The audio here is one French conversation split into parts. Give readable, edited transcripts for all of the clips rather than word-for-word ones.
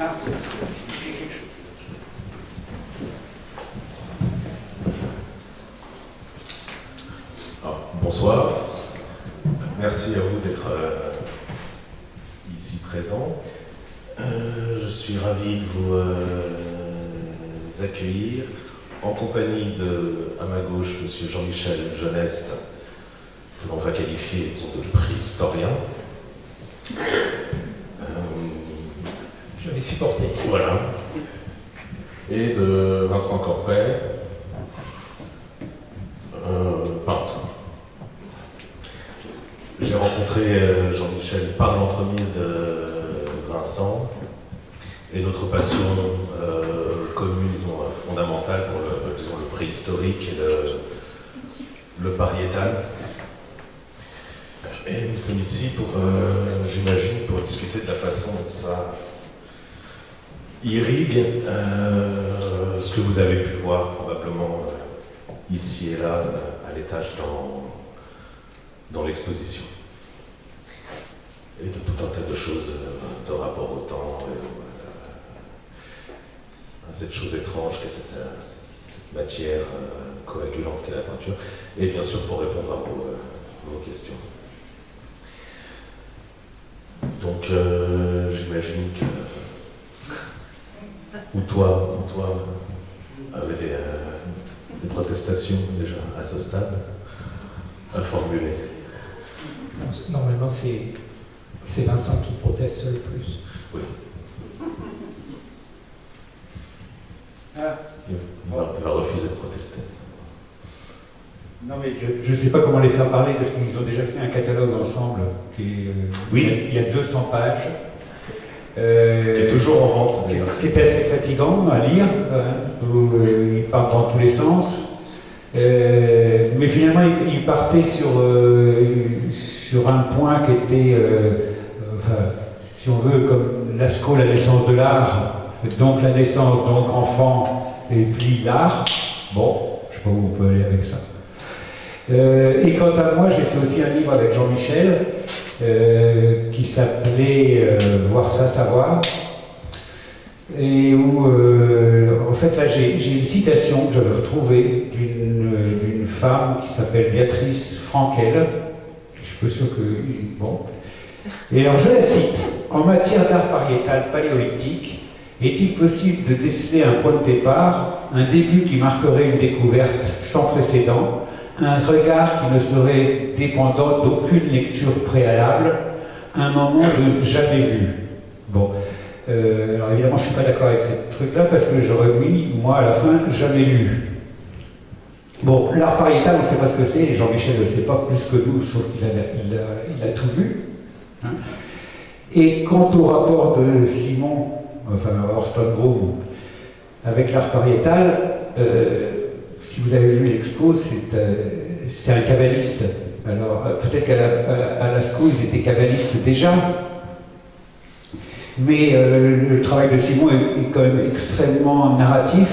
Ah, j'ai quelque chose. Bonsoir. Merci à vous d'être ici présent. Je suis ravi de vous accueillir en compagnie de, à ma gauche, M. Jean-Michel Geneste, que l'on va qualifier de préhistorien. Je vais supporter. Voilà. Et de Vincent Corpet, peintre. J'ai rencontré Jean-Michel par l'entremise de Vincent, et notre passion commune, disons, fondamentale pour le préhistorique et le pariétal. Et nous sommes ici pour, j'imagine, pour discuter de la façon dont ça irrigue ce que vous avez pu voir probablement ici et là, à l'étage dans l'exposition. Et de tout un tas de choses, de rapport au temps, et à cette chose étrange qu'est cette matière coagulante qu'est la peinture, et bien sûr pour répondre à vos questions. Donc j'imagine que ou toi avait des protestations déjà à ce stade à formuler. Normalement, c'est Vincent qui proteste le plus. Oui. Ah. Il va refuser de protester. Non, mais je ne sais pas comment les faire parler parce qu'ils ont déjà fait un catalogue ensemble qui est, oui. Il y a 200 pages. Qui est toujours en vente. Qui est assez fatigant à lire, où il part dans tous les sens. Mais finalement, il partait sur un point qui était, enfin, si on veut, comme Lascaux, la naissance de l'art, donc la naissance, donc enfant, et puis l'art. Bon, je ne sais pas où on peut aller avec ça. Et quant à moi, j'ai fait aussi un livre avec Jean-Michel qui s'appelait Voir ça, savoir, et où en fait là j'ai une citation que j'avais retrouvée d'une femme qui s'appelle Béatrice Frankel. Je suis pas sûr que... Bon. Et alors je la cite: en matière d'art pariétal paléolithique, est-il possible de déceler un point de départ, un début qui marquerait une découverte sans précédent, un regard qui ne serait dépendant d'aucune lecture préalable, un moment de jamais vu. Bon, alors évidemment je ne suis pas d'accord avec ce truc-là parce que j'aurais mis, moi à la fin, jamais lu. Bon, l'art pariétal, on ne sait pas ce que c'est, et Jean-Michel ne le sait pas plus que nous, sauf qu'il a tout vu. Hein. Et quant au rapport de Simon, enfin Orstone-Groom, avec l'art pariétal, si vous avez vu l'expo, c'est un kabbaliste. Alors, peut-être qu'à Lascaux, ils étaient kabbalistes déjà, mais le travail de Simon est quand même extrêmement narratif.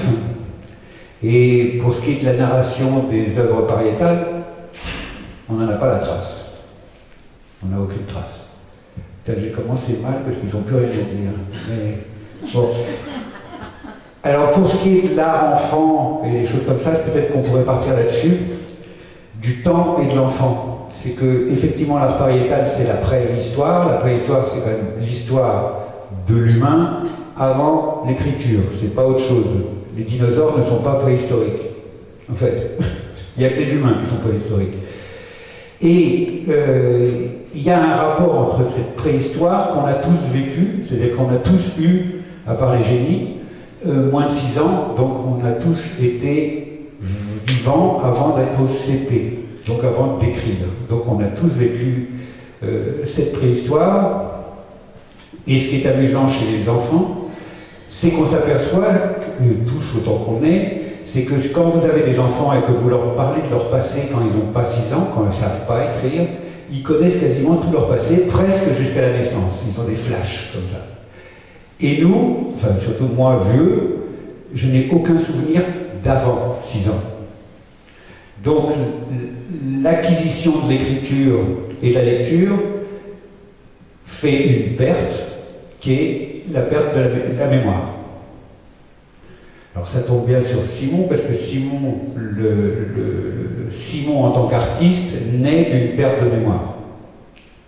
Et pour ce qui est de la narration des œuvres pariétales, on n'en a pas la trace. On n'a aucune trace. J'ai commencé mal parce qu'ils n'ont plus rien à dire. Mais bon. Alors pour ce qui est de l'art enfant et des choses comme ça, peut-être qu'on pourrait partir là-dessus, du temps et de l'enfant. C'est que effectivement l'art pariétal c'est la préhistoire. La préhistoire c'est quand même l'histoire de l'humain avant l'écriture. C'est pas autre chose. Les dinosaures ne sont pas préhistoriques. En fait, il n'y a que les humains qui sont préhistoriques. Et il y a un rapport entre cette préhistoire qu'on a tous vécu, c'est-à-dire qu'on a tous eu, à part les génies, moins de 6 ans, donc on a tous été vivants avant d'être au CP, donc avant d'écrire. Donc on a tous vécu cette préhistoire. Et ce qui est amusant chez les enfants, c'est qu'on s'aperçoit, tous autant qu'on est, c'est que quand vous avez des enfants et que vous leur parlez de leur passé quand ils n'ont pas 6 ans, quand ils ne savent pas écrire, ils connaissent quasiment tout leur passé, presque jusqu'à la naissance. Ils ont des flashs comme ça. Et nous, enfin surtout moi vieux, je n'ai aucun souvenir d'avant 6 ans. Donc l'acquisition de l'écriture et de la lecture fait une perte qui est la perte de la mémoire. Alors ça tombe bien sur Simon, parce que Simon, Simon en tant qu'artiste, naît d'une perte de mémoire.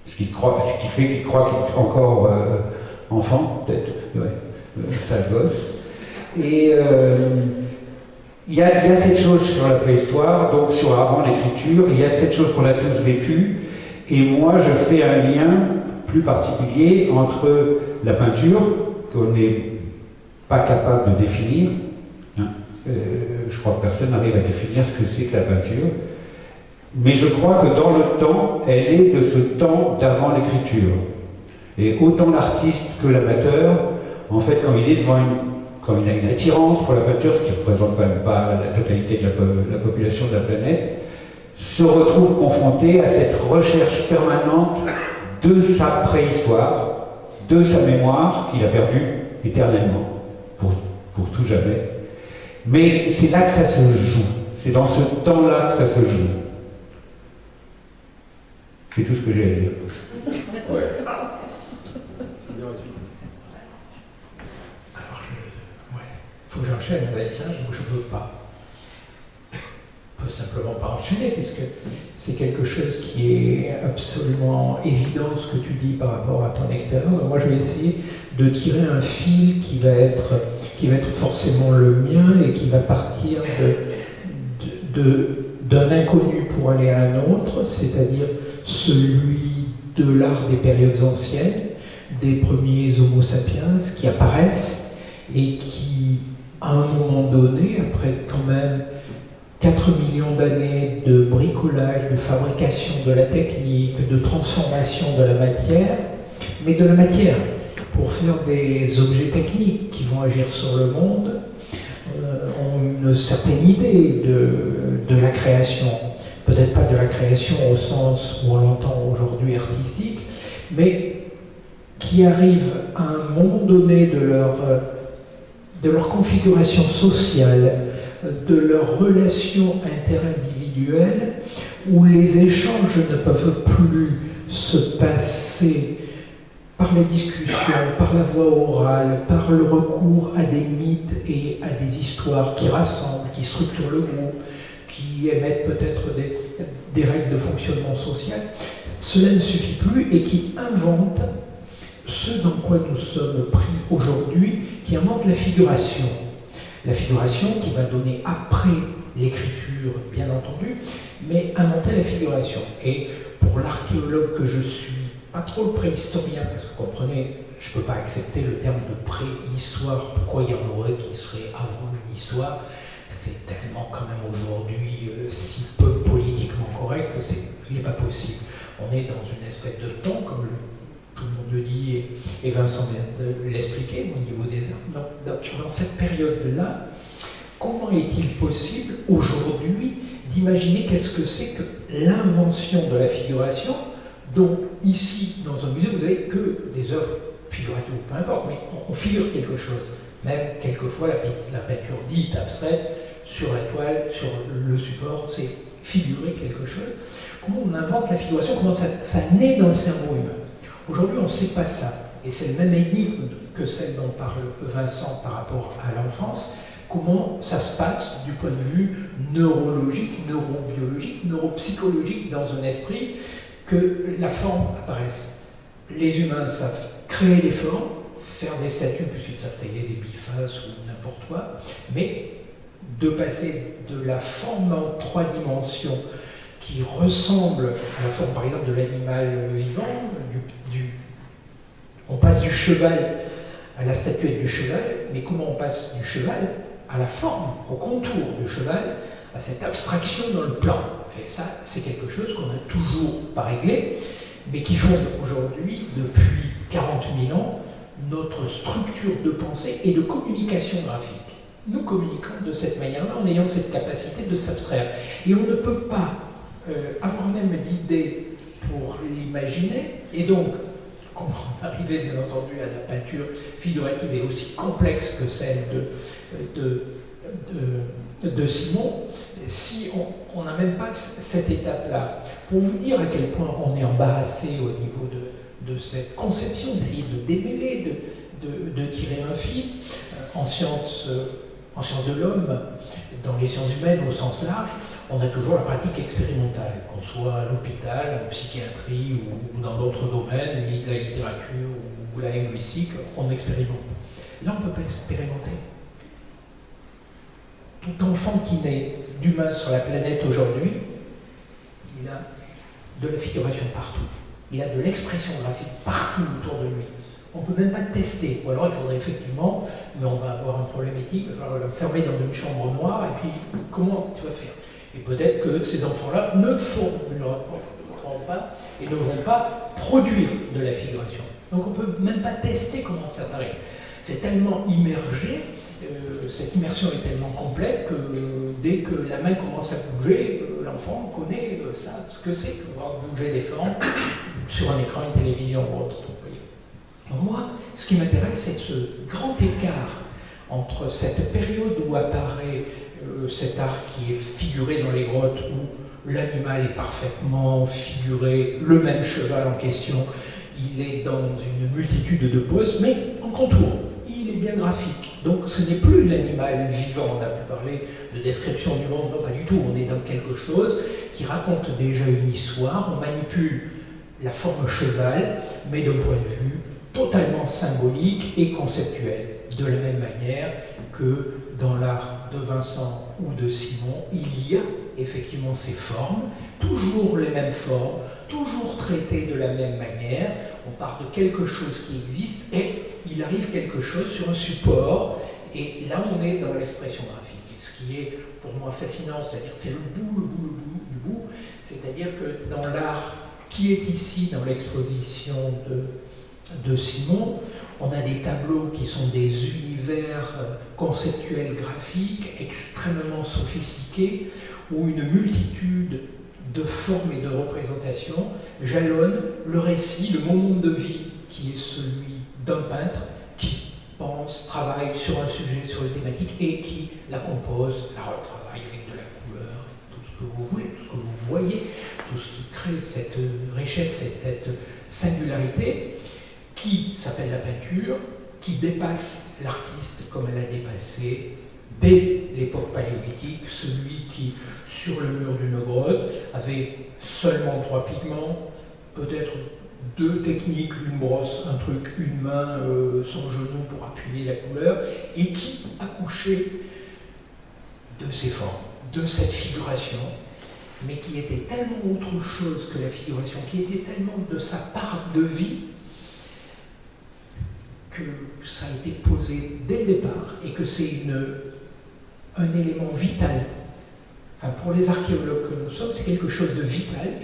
Ce qui fait qu'il croit qu'il est encore enfant, peut-être, ouais, sale gosse. Et il y a cette chose sur la préhistoire, donc sur avant l'écriture, il y a cette chose qu'on a tous vécue, et moi je fais un lien plus particulier entre la peinture, qu'on n'est pas capable de définir, hein. Je crois que personne n'arrive à définir ce que c'est que la peinture, mais je crois que dans le temps, elle est de ce temps d'avant l'écriture. Et autant l'artiste que l'amateur, en fait, quand il a une attirance pour la peinture, ce qui ne représente quand même pas la totalité de la population de la planète, se retrouve confronté à cette recherche permanente de sa préhistoire, de sa mémoire qu'il a perdue éternellement, pour tout jamais. Mais c'est là que ça se joue, c'est dans ce temps-là que ça se joue. C'est tout ce que j'ai à dire. Ouais. Il faut que j'enchaîne avec ça, donc je ne peux pas. Je peux simplement pas enchaîner, puisque c'est quelque chose qui est absolument évident, ce que tu dis par rapport à ton expérience. Donc moi, je vais essayer de tirer un fil qui va être forcément le mien et qui va partir d'un inconnu pour aller à un autre, c'est-à-dire celui de l'art des périodes anciennes, des premiers Homo sapiens qui apparaissent et qui, à un moment donné, après quand même 4 millions d'années de bricolage, de fabrication de la technique, de transformation de la matière, mais de la matière pour faire des objets techniques qui vont agir sur le monde, ont une certaine idée de la création. Peut-être pas de la création au sens où on l'entend aujourd'hui artistique, mais qui arrivent à un moment donné de leur configuration sociale, de leurs relations interindividuelles, où les échanges ne peuvent plus se passer par la discussion, par la voix orale, par le recours à des mythes et à des histoires qui rassemblent, qui structurent le groupe, qui émettent peut-être des règles de fonctionnement social. Cela ne suffit plus et qui invente ce dans quoi nous sommes pris aujourd'hui, qui invente la figuration. La figuration qui va donner après l'écriture, bien entendu, mais inventer la figuration. Et pour l'archéologue que je suis, pas trop le préhistorien, parce que vous comprenez, je ne peux pas accepter le terme de préhistoire. Pourquoi il y en aurait qui serait avant une histoire? C'est tellement quand même aujourd'hui si peu politiquement correct que il n'est pas possible. On est dans une espèce de temps, comme tout le monde le dit, et Vincent vient de l'expliquer au niveau des arts. Dans cette période-là, comment est-il possible aujourd'hui d'imaginer qu'est-ce que c'est que l'invention de la figuration, dont ici, dans un musée, vous n'avez que des œuvres figuratives, peu importe, mais on figure quelque chose. Même quelquefois la peinture dite abstraite sur la toile, sur le support, c'est figurer quelque chose. Comment on invente la figuration, comment ça naît dans le cerveau humain. Aujourd'hui, on ne sait pas ça. Et c'est le même énigme que celle dont parle Vincent par rapport à l'enfance. Comment ça se passe du point de vue neurologique, neurobiologique, neuropsychologique dans un esprit que la forme apparaisse. Les humains savent créer des formes, faire des statues, puisqu'ils savent tailler des bifaces ou n'importe quoi, mais de passer de la forme en 3 dimensions qui ressemble à la forme, par exemple, de l'animal vivant, on passe du cheval à la statuette du cheval, mais comment on passe du cheval à la forme, au contour du cheval, à cette abstraction dans le plan. Et ça, c'est quelque chose qu'on n'a toujours pas réglé, mais qui fonde aujourd'hui, depuis 40 000 ans, notre structure de pensée et de communication graphique. Nous communiquons de cette manière-là en ayant cette capacité de s'abstraire. Et on ne peut pas avoir même d'idée pour l'imaginer, et donc, comment arriver bien entendu à la peinture figurative et aussi complexe que celle de Simon, si on n'a même pas cette étape-là. Pour vous dire à quel point on est embarrassé au niveau de cette conception, d'essayer de démêler, de tirer un fil. En sciences de l'homme, dans les sciences humaines au sens large, on a toujours la pratique expérimentale, qu'on soit à l'hôpital, en psychiatrie ou dans d'autres domaines, la littérature ou la linguistique, on expérimente. Là, on ne peut pas expérimenter. Tout enfant qui naît d'humain sur la planète aujourd'hui, il a de la figuration partout. Il a de l'expression graphique partout autour de lui. On ne peut même pas le tester. Ou alors il faudrait effectivement, mais on va avoir un problème éthique, il va falloir le fermer dans une chambre noire, et puis comment tu vas faire? Et peut-être que ces enfants-là ne formuleront pas et ne vont pas produire de la figuration. Donc on ne peut même pas tester comment ça apparaît. C'est tellement immergé, cette immersion est tellement complète que dès que la main commence à bouger, l'enfant connaît ça, ce que c'est que voir bouger des formes sur un écran, une télévision ou autre. Donc moi, ce qui m'intéresse, c'est ce grand écart entre cette période où apparaît cet art qui est figuré dans les grottes, où l'animal est parfaitement figuré, le même cheval en question, il est dans une multitude de poses, mais en contour. Il est bien graphique. Donc ce n'est plus l'animal vivant. On a pu parler de description du monde, non pas du tout. On est dans quelque chose qui raconte déjà une histoire. On manipule la forme cheval, mais d'un point de vue totalement symbolique et conceptuel. De la même manière que dans l'art de Vincent ou de Simon, il y a effectivement ces formes, toujours les mêmes formes, toujours traitées de la même manière. On part de quelque chose qui existe et il arrive quelque chose sur un support, et là on est dans l'expression graphique. Et ce qui est pour moi fascinant, c'est-à-dire c'est le bout du bout, c'est-à-dire que dans l'art qui est ici dans l'exposition de Simon, on a des tableaux qui sont des univers conceptuels graphiques extrêmement sophistiqués, où une multitude de formes et de représentations jalonnent le récit, le moment de vie qui est celui d'un peintre qui pense, travaille sur un sujet, sur une thématique et qui la compose, la retravaille avec de la couleur, tout ce que vous voulez, tout ce que vous voyez, tout ce qui crée cette richesse, cette singularité qui s'appelle la peinture, qui dépasse l'artiste comme elle a dépassé dès l'époque paléolithique, celui qui, sur le mur d'une grotte, avait seulement 3 pigments, peut-être 2 techniques, une brosse, un truc, une main, son genou pour appuyer la couleur, et qui accouchait de ces formes, de cette figuration, mais qui était tellement autre chose que la figuration, qui était tellement de sa part de vie, que ça a été posé dès le départ, et que c'est un élément vital. Enfin, pour les archéologues que nous sommes, c'est quelque chose de vital,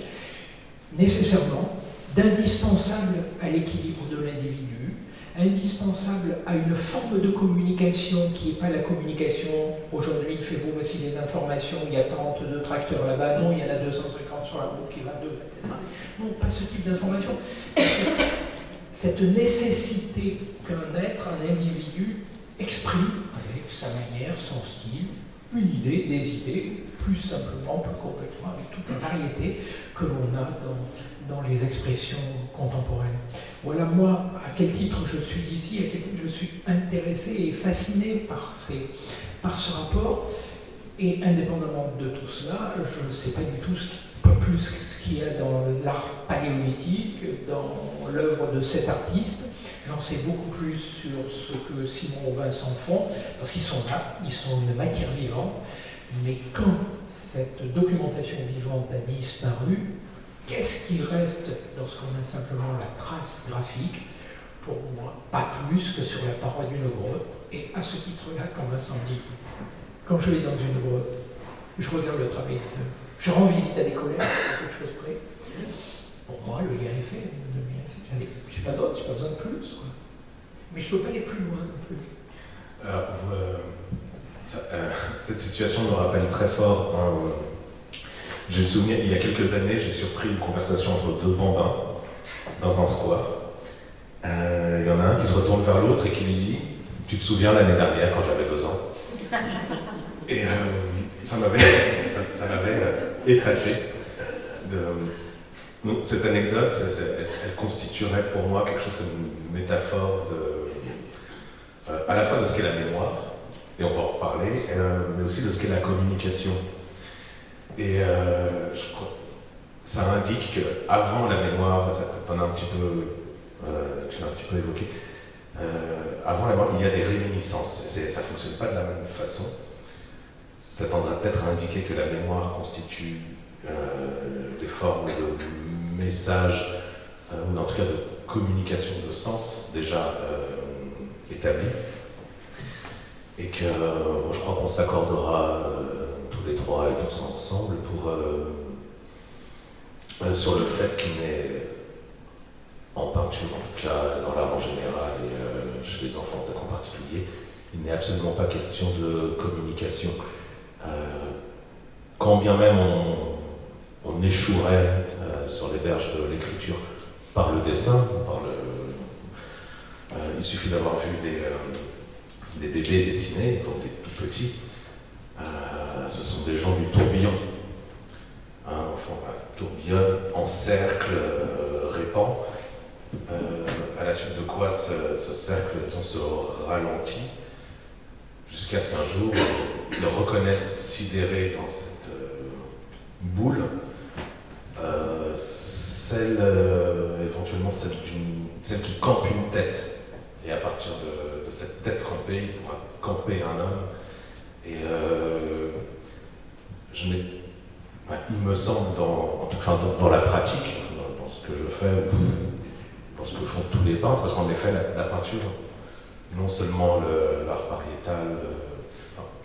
nécessairement, d'indispensable à l'équilibre de l'individu, indispensable à une forme de communication qui n'est pas la communication. Aujourd'hui, il fait beau, voici les informations, il y a 32 tracteurs là-bas, non, il y en a 250 sur la route qui va 2, etc. Non, pas ce type d'information. Cette nécessité qu'un être, un individu, exprime avec sa manière, son style, une idée, des idées, plus simplement, plus complètement, avec toute la variété que l'on a dans les expressions contemporaines. Voilà, moi, à quel titre je suis ici, à quel titre je suis intéressé et fasciné par ce rapport. Et indépendamment de tout cela, je ne sais pas du tout pas plus ce qu'il y a dans l'art paléolithique, dans l'œuvre de cet artiste. J'en sais beaucoup plus sur ce que Simon ou Vincent font, parce qu'ils sont là, ils sont une matière vivante. Mais quand cette documentation vivante a disparu, qu'est-ce qui reste lorsqu'on a simplement la trace graphique? Pour moi, pas plus que sur la paroi d'une grotte. Et à ce titre-là, quand Vincent dit, quand je vais dans une grotte, je regarde le travail de... Je rends visite à des collègues, quelque chose près. Pour moi, le lien est fait. Je n'ai pas d'autre, je n'ai pas besoin de plus. Quoi. Mais je ne peux pas aller plus loin non plus. Alors, cette situation me rappelle très fort. J'ai le souvenir, il y a quelques années, j'ai surpris une conversation entre 2 bambins dans un square. Il y en a un qui se retourne vers l'autre et qui lui dit « Tu te souviens l'année dernière quand j'avais 2 ans ?» Et ça m'avait épaté Donc, cette anecdote, elle constituerait pour moi quelque chose comme une métaphore à la fois de ce qu'est la mémoire, et on va en reparler, mais aussi de ce qu'est la communication. Et je crois ça indique qu'avant la mémoire, ça, tu l'as un petit peu évoqué, avant la mémoire, il y a des réminiscences. Ça ne fonctionne pas de la même façon. Ça tendrait peut-être à indiquer que la mémoire constitue des formes de messages, ou en tout cas de communication de sens déjà établies. Et que je crois qu'on s'accordera tous les trois et tous ensemble sur le fait qu'il n'est, en peinture en tout cas, dans l'art en général et chez les enfants peut-être en particulier, il n'est absolument pas question de communication. Quand bien même on échouerait sur les berges de l'écriture par le dessin, il suffit d'avoir vu des bébés dessinés, donc des tout petits. Ce sont des gens du tourbillon. Un enfant tourbillonne, encercle, répand, à la suite de quoi ce cercle se ralentit, jusqu'à ce qu'un jour, ils le reconnaissent sidéré dans cette boule, éventuellement celle qui campe une tête. Et à partir de cette tête campée, il pourra camper un homme. Et il me semble, dans la pratique, dans ce que je fais, dans ce que font tous les peintres, parce qu'en effet, la peinture, non seulement l'art pariétal,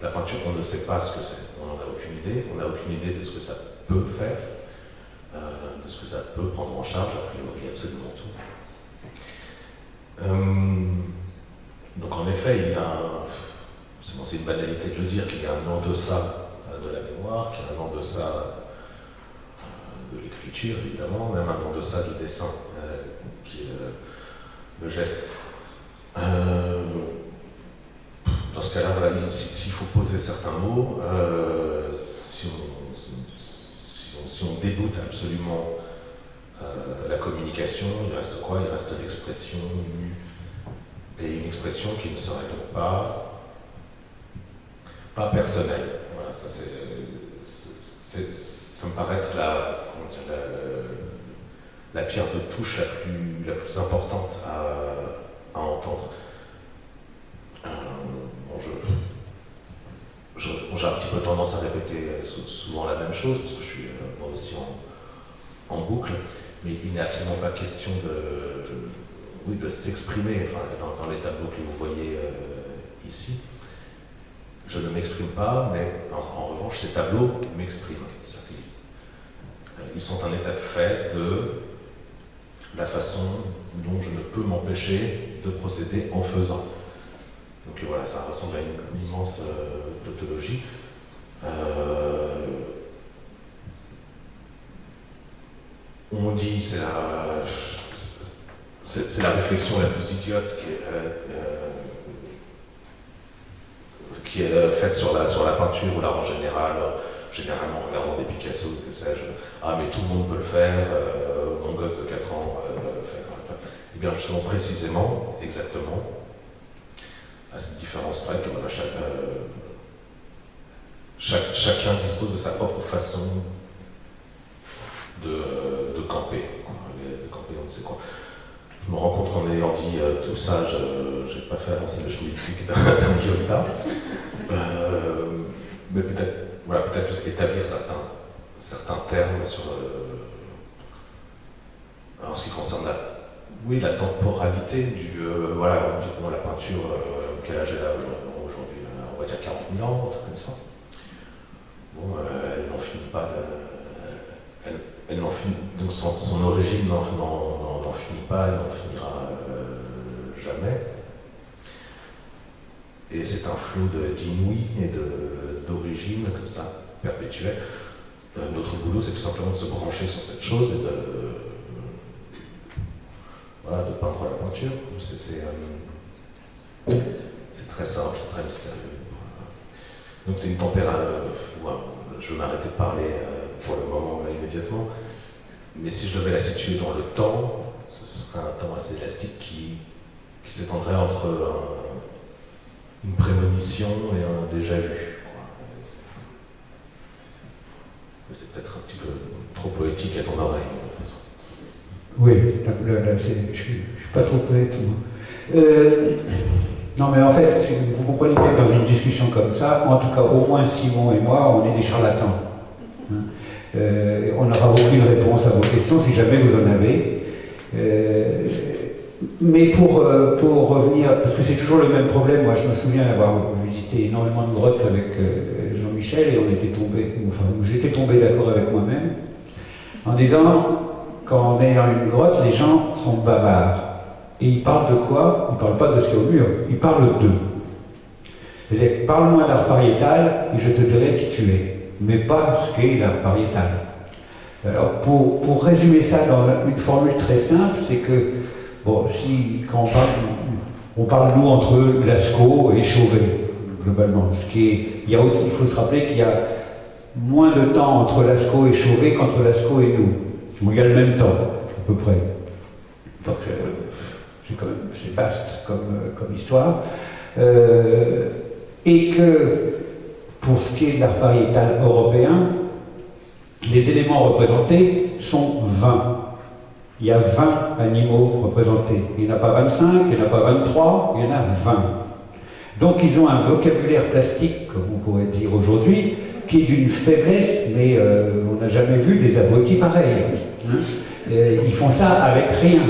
la peinture, on ne sait pas ce que c'est, on n'en a aucune idée, on n'a aucune idée de ce que ça peut faire, de ce que ça peut prendre en charge, a priori absolument tout. Donc en effet, il y a c'est une banalité de le dire, qu'il y a un en-deçà de la mémoire, qu'il y a un en-deçà de l'écriture, évidemment, même un en-deçà du dessin, qui est le geste. Dans ce cas-là, voilà, s'il faut poser certains mots, si on déboute absolument la communication, il reste quoi? Il reste l'expression nue. Et une expression qui ne serait donc pas personnelle. Voilà, ça me paraît être la pierre de touche la plus importante à entendre. J'ai un petit peu tendance à répéter souvent la même chose, parce que je suis moi aussi en boucle, mais il n'est absolument pas question de s'exprimer, enfin, dans les tableaux que vous voyez ici. Je ne m'exprime pas, mais en revanche, ces tableaux m'expriment. Ils sont un état de fait de la façon dont je ne peux m'empêcher de procéder en faisant. Donc voilà, ça ressemble à une immense tautologie. On dit, c'est la réflexion la plus idiote qui est faite sur la peinture ou l'art en général, généralement en regardant des Picasso, que sais-je. Ah, mais tout le monde peut le faire, mon gosse de 4 ans va le faire. Et bien, justement, précisément, exactement, à cette différence près que voilà, chacun dispose de sa propre façon de camper. De camper, on ne sait quoi. Je me rends compte qu'en ayant dit tout ça, je n'ai pas fait avancer le schmilblick d'un Giotto. Mais peut-être juste établir certains termes en ce qui concerne la temporalité la peinture, quel âge elle a aujourd'hui, on va dire 40 000 ans, un truc comme ça. Bon, elle n'en finit pas elle n'en finit, donc son origine n'en finit pas, elle n'en finira jamais. Et c'est un flot d'inouï et d'origine, comme ça, perpétuel. Notre boulot, c'est tout simplement de se brancher sur cette chose et de peindre la peinture. C'est très simple, c'est très mystérieux. Donc c'est une température. Je vais m'arrêter de parler pour le moment immédiatement. mais si je devais la situer dans le temps, ce serait un temps assez élastique qui s'étendrait entre une prémonition et un déjà-vu. C'est peut-être un petit peu trop poétique à ton oreille, de toute façon. Oui, je ne suis pas trop poète. Non, mais en fait, vous comprenez bien que dans une discussion comme ça, en tout cas, au moins Simon et moi, on est des charlatans. On n'aura aucune réponse à vos questions si jamais vous en avez. Mais pour revenir, parce que c'est toujours le même problème, moi je me souviens avoir visité énormément de grottes avec Jean-Michel et on était tombé, enfin j'étais tombé d'accord avec moi-même, en disant, quand on est dans une grotte, les gens sont bavards. Et ils parlent de quoi? Ils ne parlent pas de ce qu'il y a au mur, ils parlent d'eux. C'est-à-dire, parle-moi d'art pariétal et je te dirai qui tu es, mais pas ce qu'est l'art pariétal. Alors, pour résumer ça dans une formule très simple, c'est que, bon, quand on parle nous entre Lascaux et Chauvet, globalement. Il faut se rappeler qu'il y a moins de temps entre Lascaux et Chauvet qu'entre Lascaux et nous. Où il y a le même temps, à peu près. Donc, c'est vaste comme histoire. Et que, pour ce qui est de l'art pariétal européen, les éléments représentés sont 20. Il y a 20 animaux représentés. Il n'y en a pas 25, il n'y en a pas 23, il y en a 20. Donc ils ont un vocabulaire plastique, comme on pourrait dire aujourd'hui, qui est d'une faiblesse, mais on n'a jamais vu des abrutis pareils. Hein. Ils font ça avec rien.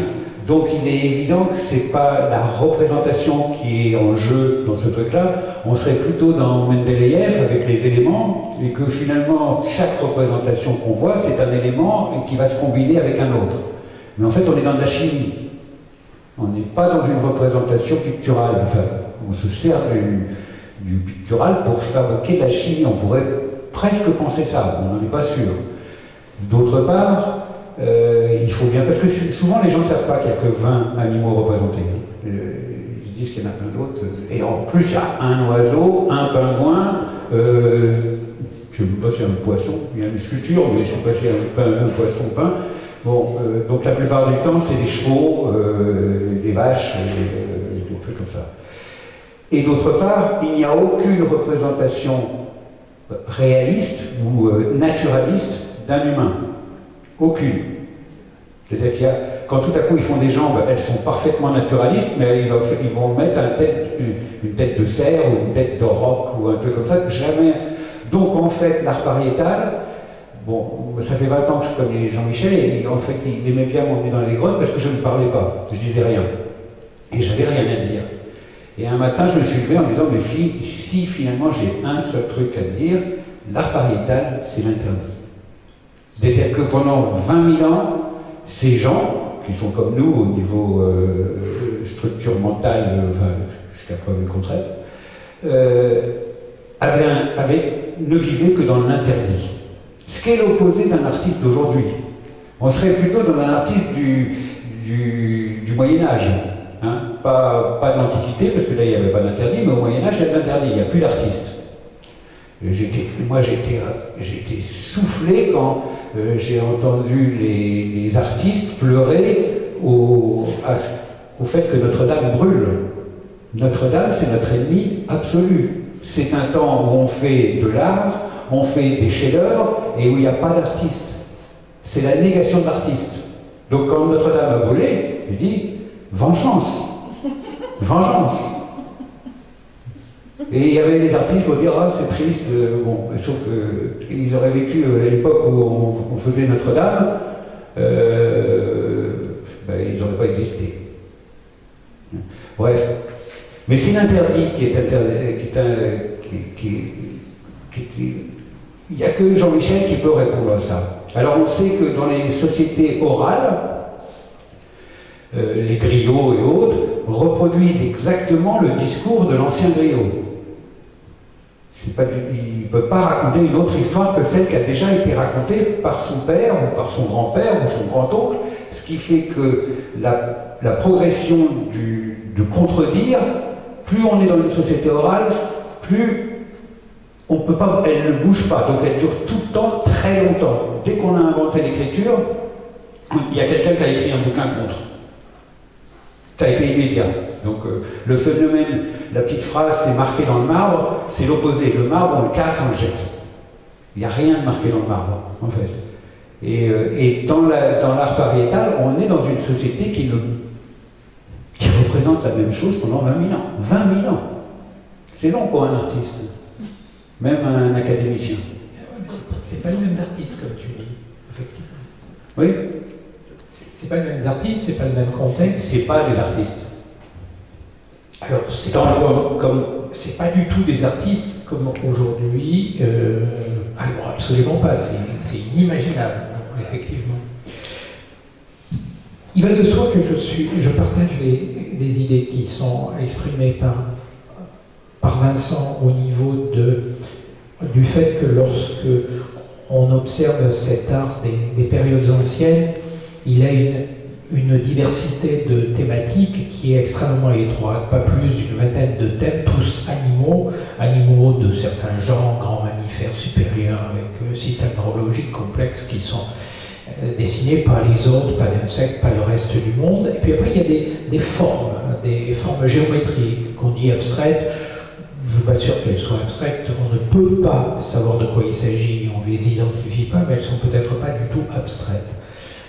Donc il est évident que ce n'est pas la représentation qui est en jeu dans ce truc-là, on serait plutôt dans Mendeleïev avec les éléments, et que finalement chaque représentation qu'on voit, c'est un élément qui va se combiner avec un autre. Mais en fait on est dans de la chimie. On n'est pas dans une représentation picturale. Enfin, on se sert du pictural pour fabriquer de la chimie. On pourrait presque penser ça, on n'en est pas sûr. D'autre part, il faut bien, parce que souvent les gens ne savent pas qu'il n'y a que 20 animaux représentés. Ils se disent qu'il y en a plein d'autres. Et en plus, il y a un oiseau, un pingouin, je ne sais pas si c'est un poisson, il y a des sculptures, mais je ne sais pas si c'est un poisson peint. Bon, donc la plupart du temps, c'est des chevaux, des vaches, des trucs comme ça. Et d'autre part, il n'y a aucune représentation réaliste ou naturaliste d'un humain. Aucune. C'est-à-dire qu'il y a, quand tout à coup ils font des jambes, elles sont parfaitement naturalistes, mais ils vont mettre une tête de cerf ou une tête d'auroch ou un truc comme ça, jamais. Donc en fait, l'art pariétal, bon, ça fait 20 ans que je connais Jean-Michel et en fait il aimait bien m'emmener dans les grottes parce que je ne parlais pas, je disais rien. Et j'avais rien à dire. Et un matin, je me suis levé en me disant, mais si finalement j'ai un seul truc à dire, l'art pariétal, c'est l'interdit. C'est-à-dire que pendant 20 000 ans, ces gens, qui sont comme nous au niveau structure mentale, jusqu'à preuve du contraire, ne vivaient que dans l'interdit. Ce qui est l'opposé d'un artiste d'aujourd'hui. On serait plutôt dans un artiste du Moyen-Âge. Hein, pas de l'Antiquité, parce que là il n'y avait pas d'interdit, mais au Moyen-Âge il y a de l'interdit, il n'y a plus d'artistes. Moi j'ai été soufflé quand j'ai entendu les artistes pleurer au fait que Notre-Dame brûle. Notre-Dame, c'est notre ennemi absolu. C'est un temps où on fait de l'art, on fait des chefs-d'œuvre et où il n'y a pas d'artiste. C'est la négation de l'artiste. Donc quand Notre-Dame a brûlé, il dit vengeance. Vengeance. Et il y avait des artistes pour dire ah c'est triste, bon, sauf qu'ils auraient vécu à l'époque où on faisait Notre-Dame, ils n'auraient pas existé. Bref. Mais c'est l'interdit qui est interdit, il n'y a que Jean-Michel qui peut répondre à ça. Alors on sait que dans les sociétés orales, les griots et autres reproduisent exactement le discours de l'ancien griot. Il ne peut pas raconter une autre histoire que celle qui a déjà été racontée par son père ou par son grand-père ou son grand-oncle, ce qui fait que la progression de contredire, plus on est dans une société orale, plus on peut pas, elle ne bouge pas, donc elle dure tout le temps, très longtemps. Dès qu'on a inventé l'écriture, il y a quelqu'un qui a écrit un bouquin contre. Ça a été immédiat. Donc le phénomène, la petite phrase, c'est marqué dans le marbre, c'est l'opposé. Le marbre, on le casse, on le jette. Il n'y a rien de marqué dans le marbre, en fait. Et dans l'art pariétal, on est dans une société qui représente la même chose pendant 20 000 ans. 20 000 ans. C'est long pour un artiste, même un académicien. C'est pas les mêmes artistes, comme tu dis, effectivement. Oui. C'est pas les mêmes artistes, c'est pas le même contexte. C'est pas des artistes. Alors, c'est pas du tout des artistes comme aujourd'hui. Alors, absolument pas, c'est inimaginable, effectivement. Il va de soi que je partage des idées qui sont exprimées par Vincent au niveau du fait que lorsque on observe cet art des périodes anciennes, il a une diversité de thématiques qui est extrêmement étroite, pas plus d'une vingtaine de thèmes, tous animaux de certains genres, grands mammifères supérieurs avec systèmes neurologiques complexes qui sont dessinés par les autres, pas d'insectes, pas le reste du monde. Et puis après, il y a des formes géométriques qu'on dit abstraites. Je ne suis pas sûr qu'elles soient abstraites, on ne peut pas savoir de quoi il s'agit, on ne les identifie pas, mais elles ne sont peut-être pas du tout abstraites.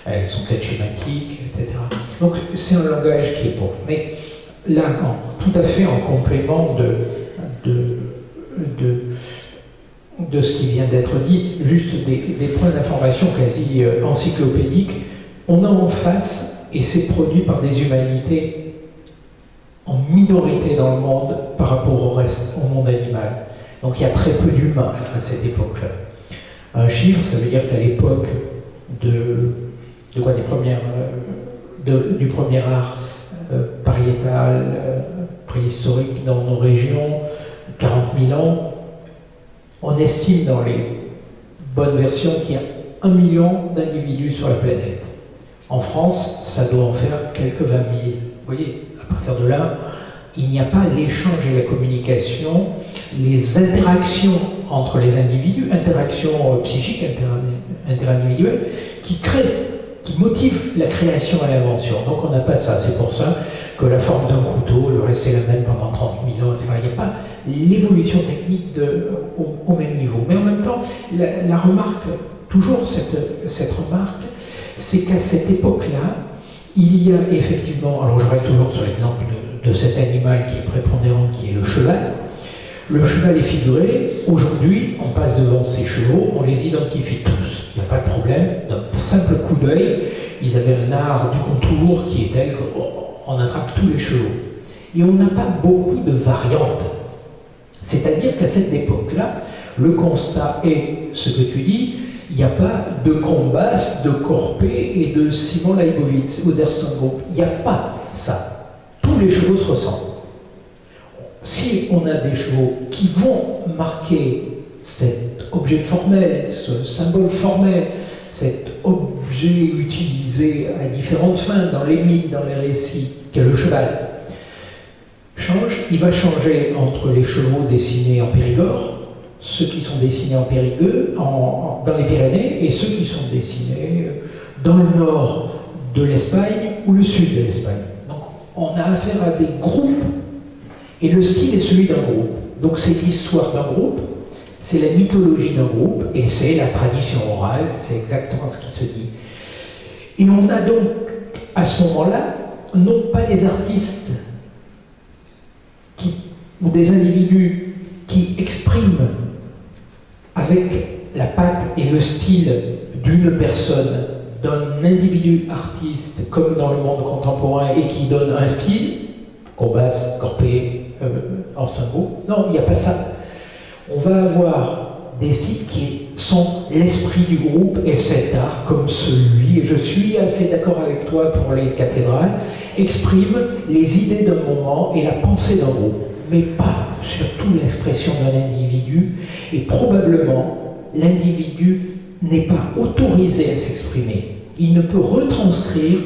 Elles sont peut-être schématiques, etc. Donc c'est un langage qui est pauvre. Mais là, tout à fait en complément de ce qui vient d'être dit, juste des points d'information quasi encyclopédiques, on a en face, et c'est produit par des humanités en minorité dans le monde par rapport au reste, au monde animal. Donc il y a très peu d'humains à cette époque-là. Un chiffre, ça veut dire qu'à l'époque du premier art pariétal, préhistorique dans nos régions, 40 000 ans, on estime dans les bonnes versions qu'il y a 1 million d'individus sur la planète. En France, ça doit en faire quelques 20 000. Vous voyez, à partir de là, il n'y a pas l'échange et la communication, les interactions entre les individus, interactions psychiques, interindividuelles, qui motivent la création et l'invention. Donc on n'a pas ça. C'est pour ça que la forme d'un couteau, le reste est la même pendant 30 000 ans, etc. Il n'y a pas l'évolution technique au même niveau. Mais en même temps, la remarque, toujours cette remarque, c'est qu'à cette époque-là, il y a effectivement, alors je reste toujours sur l'exemple de cet animal qui est prépondérant, qui est le cheval. Le cheval est figuré. Aujourd'hui, on passe devant ces chevaux, on les identifie tous. Il n'y a pas de problème. D'un simple coup d'œil, ils avaient un art du contour qui est tel qu'on attrape tous les chevaux. Et on n'a pas beaucoup de variantes. C'est-à-dire qu'à cette époque-là, le constat est ce que tu dis, il n'y a pas de Combas, de Corpé et de Simon Leibowitz ou d'Erston Group. Il n'y a pas ça. Tous les chevaux se ressemblent. Si on a des chevaux qui vont marquer cet objet formel, ce symbole formel, cet objet utilisé à différentes fins dans les mythes, dans les récits, qu'est le cheval, il va changer entre les chevaux dessinés en Périgord, ceux qui sont dessinés en Périgueux, dans les Pyrénées, et ceux qui sont dessinés dans le nord de l'Espagne ou le sud de l'Espagne. Donc on a affaire à des groupes, et le style est celui d'un groupe. Donc c'est l'histoire d'un groupe, c'est la mythologie d'un groupe, et c'est la tradition orale, c'est exactement ce qui se dit. Et on a donc, à ce moment-là, non pas des artistes ou des individus qui expriment avec la patte et le style d'une personne, d'un individu artiste, comme dans le monde contemporain, et qui donne un style, Combas, Corpé, Orsingo. Non, il n'y a pas ça. On va avoir des styles qui sont l'esprit du groupe et cet art, comme celui, et je suis assez d'accord avec toi pour les cathédrales, exprime les idées d'un moment et la pensée d'un groupe, mais pas surtout l'expression d'un individu, et probablement l'individu n'est pas autorisé à s'exprimer. Il ne peut retranscrire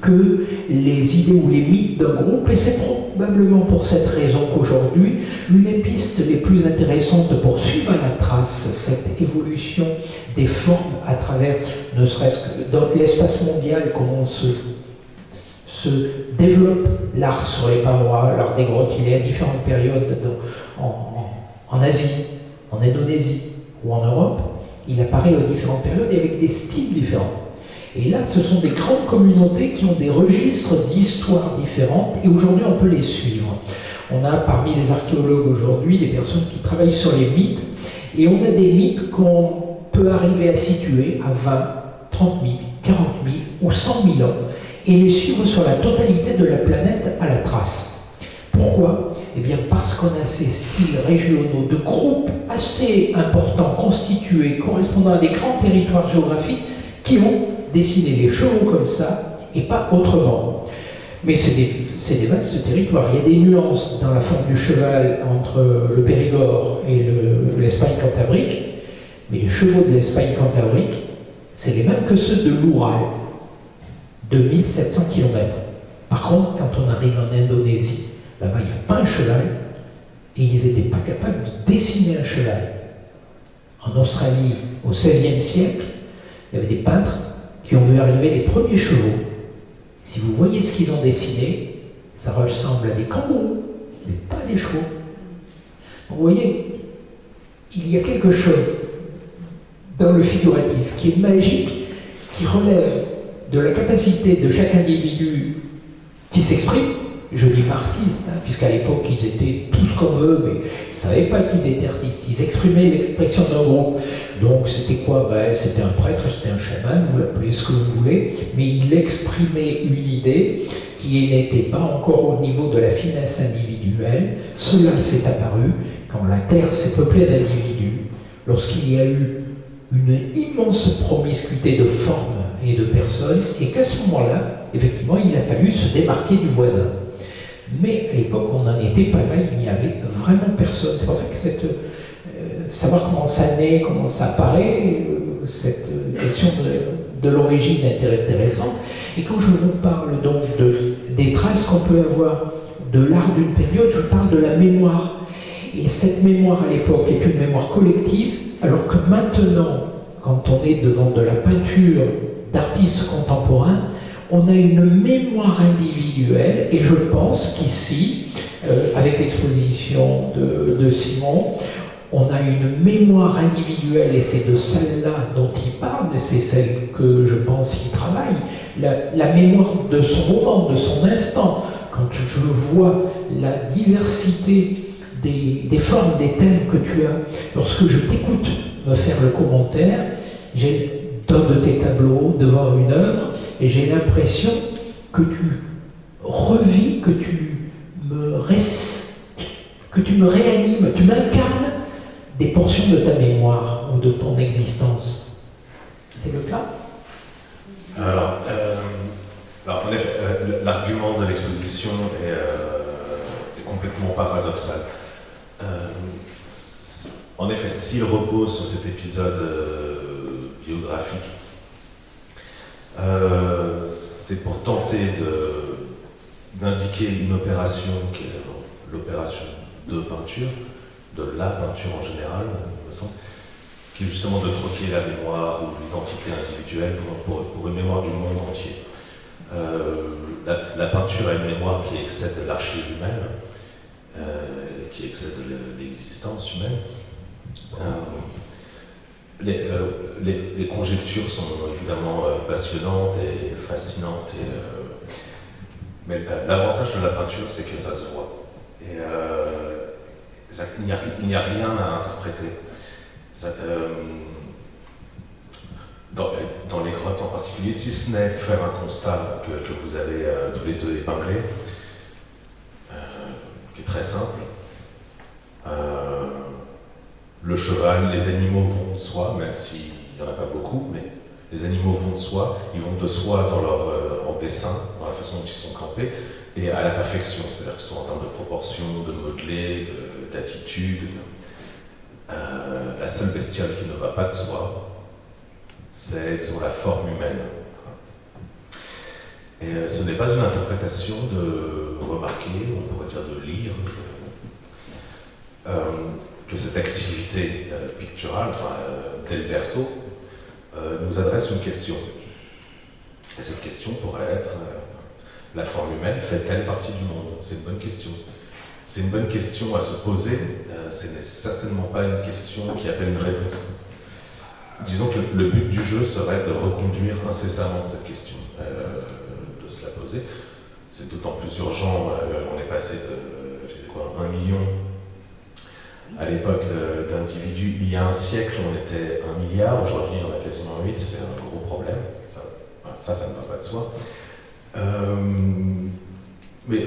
que les idées ou les mythes d'un groupe, et c'est probablement pour cette raison qu'aujourd'hui, une des pistes les plus intéressantes pour suivre à la trace cette évolution des formes à travers, ne serait-ce que dans l'espace mondial, comment se développe l'art sur les parois, l'art des grottes. Il est à différentes périodes en Asie, en Indonésie ou en Europe. Il apparaît aux différentes périodes et avec des styles différents. Et là, ce sont des grandes communautés qui ont des registres d'histoires différentes et aujourd'hui, on peut les suivre. On a parmi les archéologues aujourd'hui des personnes qui travaillent sur les mythes et on a des mythes qu'on peut arriver à situer à 20, 30 000, 40 000 ou 100 000 ans et les suivre sur la totalité de la planète à la trace. Pourquoi ? Eh bien parce qu'on a ces styles régionaux de groupes assez importants, constitués, correspondant à des grands territoires géographiques qui vont dessiner les chevaux comme ça et pas autrement. Mais c'est des vastes territoires. Il y a des nuances dans la forme du cheval entre le Périgord et l'Espagne cantabrique, mais les chevaux de l'Espagne cantabrique, c'est les mêmes que ceux de l'Oural, 2700 km. Par contre, quand on arrive en Indonésie, là-bas, il n'y a pas un cheval, et ils n'étaient pas capables de dessiner un cheval. En Australie, au XVIe siècle, il y avait des peintres qui ont vu arriver les premiers chevaux. Si vous voyez ce qu'ils ont dessiné, ça ressemble à des kangourous, mais pas des chevaux. Vous voyez, il y a quelque chose dans le figuratif qui est magique, qui relève de la capacité de chaque individu qui s'exprime. Je dis artistes, puisqu'à l'époque ils étaient tous comme eux, mais ils ne savaient pas qu'ils étaient artistes. Ils exprimaient l'expression d'un groupe. Donc c'était quoi ? C'était un prêtre, c'était un chaman, vous l'appelez ce que vous voulez, mais il exprimait une idée qui n'était pas encore au niveau de la finesse individuelle. Cela s'est apparu quand la Terre s'est peuplée d'individus, lorsqu'il y a eu une immense promiscuité de formes et de personnes, et qu'à ce moment-là, effectivement, il a fallu se démarquer du voisin. Mais à l'époque, on n'en était pas là, il n'y avait vraiment personne. C'est pour ça que savoir comment ça naît, comment ça apparaît, cette question de l'origine est intéressante. Et quand je vous parle donc des traces qu'on peut avoir de l'art d'une période, je parle de la mémoire. Et cette mémoire à l'époque est une mémoire collective, alors que maintenant, quand on est devant de la peinture d'artistes contemporains, on a une mémoire individuelle, et je pense qu'ici, avec l'exposition de Simon, on a une mémoire individuelle, et c'est de celle-là dont il parle, et c'est celle que je pense qu'il travaille, la mémoire de son moment, de son instant. Quand je vois la diversité des formes, des thèmes que tu as, lorsque je t'écoute me faire le commentaire, j'ai d'un de tes tableaux devant une œuvre, et j'ai l'impression que tu revis, que tu me réanimes, tu m'incarnes des portions de ta mémoire ou de ton existence. C'est le cas ? Alors en effet, l'argument de l'exposition est complètement paradoxal. En effet, s'il repose sur cet épisode biographique, c'est pour tenter d'indiquer une opération qui est l'opération de peinture, de la peinture en général, il me semble, qui est justement de troquer la mémoire ou l'identité individuelle pour une mémoire du monde entier. La peinture a une mémoire qui excède l'archive humaine, qui excède l'existence humaine. Les conjectures sont évidemment passionnantes et fascinantes, mais l'avantage de la peinture, c'est que ça se voit. Et il n'y a rien à interpréter. Dans les grottes en particulier, si ce n'est faire un constat que vous avez tous les deux épinglé, qui est très simple. Le cheval, les animaux vont de soi, même s'il n'y en a pas beaucoup, mais les animaux vont de soi, ils vont de soi en dessin, dans la façon dont ils sont campés, et à la perfection, c'est-à-dire qu'ils sont en termes de proportion, de modelé, d'attitude. La seule bestiole qui ne va pas de soi, c'est, disons, la forme humaine. Et ce n'est pas une interprétation de remarquer, on pourrait dire de lire, que cette activité picturale, dès le berceau, nous adresse une question. Et cette question pourrait être la forme humaine fait-elle partie du monde? C'est une bonne question. C'est une bonne question à se poser, ce n'est certainement pas une question qui appelle une réponse. Disons que le but du jeu serait de reconduire incessamment cette question, de se la poser. C'est d'autant plus urgent, on est passé de 1 million à l'époque d'individus. Il y a un siècle, on était 1 milliard, aujourd'hui on en a quasiment 8, c'est un gros problème. Ça ne va pas de soi. Mais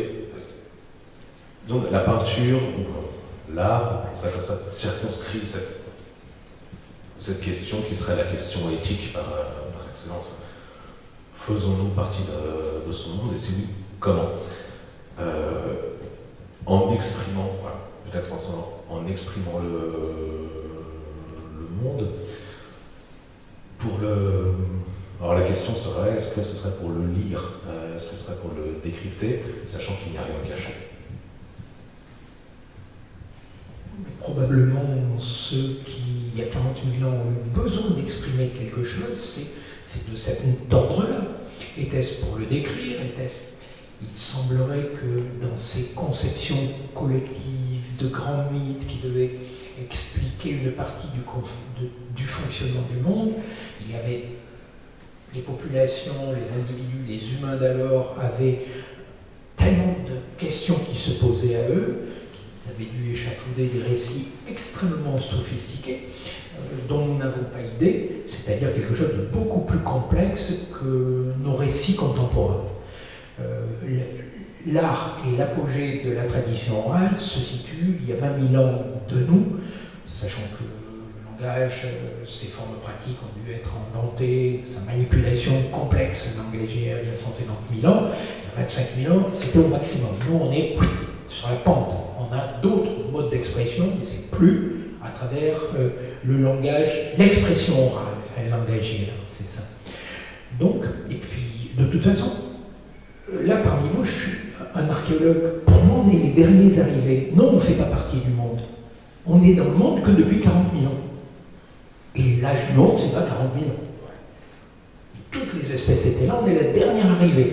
donc, la peinture, ou l'art, ça comme ça, circonscrit cette question qui serait la question éthique par excellence. Faisons-nous partie de ce monde, et si oui, comment? En exprimant, peut-être en exprimant le monde, alors la question serait, est-ce que ce serait pour le lire, est-ce que ce serait pour le décrypter, sachant qu'il n'y a rien caché? Probablement ceux qui, il y a 40 000 ans, ont eu besoin d'exprimer quelque chose, c'est de cet ordre-là. Était-ce pour le décrire? Il semblerait que dans ces conceptions collectives de grands mythes qui devaient expliquer une partie du fonctionnement du monde, il y avait les populations, les individus, les humains d'alors avaient tellement de questions qui se posaient à eux, qu'ils avaient dû échafauder des récits extrêmement sophistiqués, dont nous n'avons pas idée, c'est-à-dire quelque chose de beaucoup plus complexe que nos récits contemporains. L'art et l'apogée de la tradition orale se situent il y a 20 000 ans de nous, sachant que le langage, ses formes pratiques ont dû être inventées, sa manipulation complexe langagière il y a 150 000 ans, il y a 25 000 ans, c'était au maximum. Nous, on est sur la pente. On a d'autres modes d'expression, mais c'est plus à travers le langage, l'expression orale, langagière, c'est ça. Donc, et puis, de toute façon, là, parmi vous, je suis un archéologue. Pour moi, on est les derniers arrivés. Non, on ne fait pas partie du monde. On est dans le monde que depuis 40 000 ans. Et l'âge du monde, c'est pas 40 000 ans. Toutes les espèces étaient là, on est la dernière arrivée.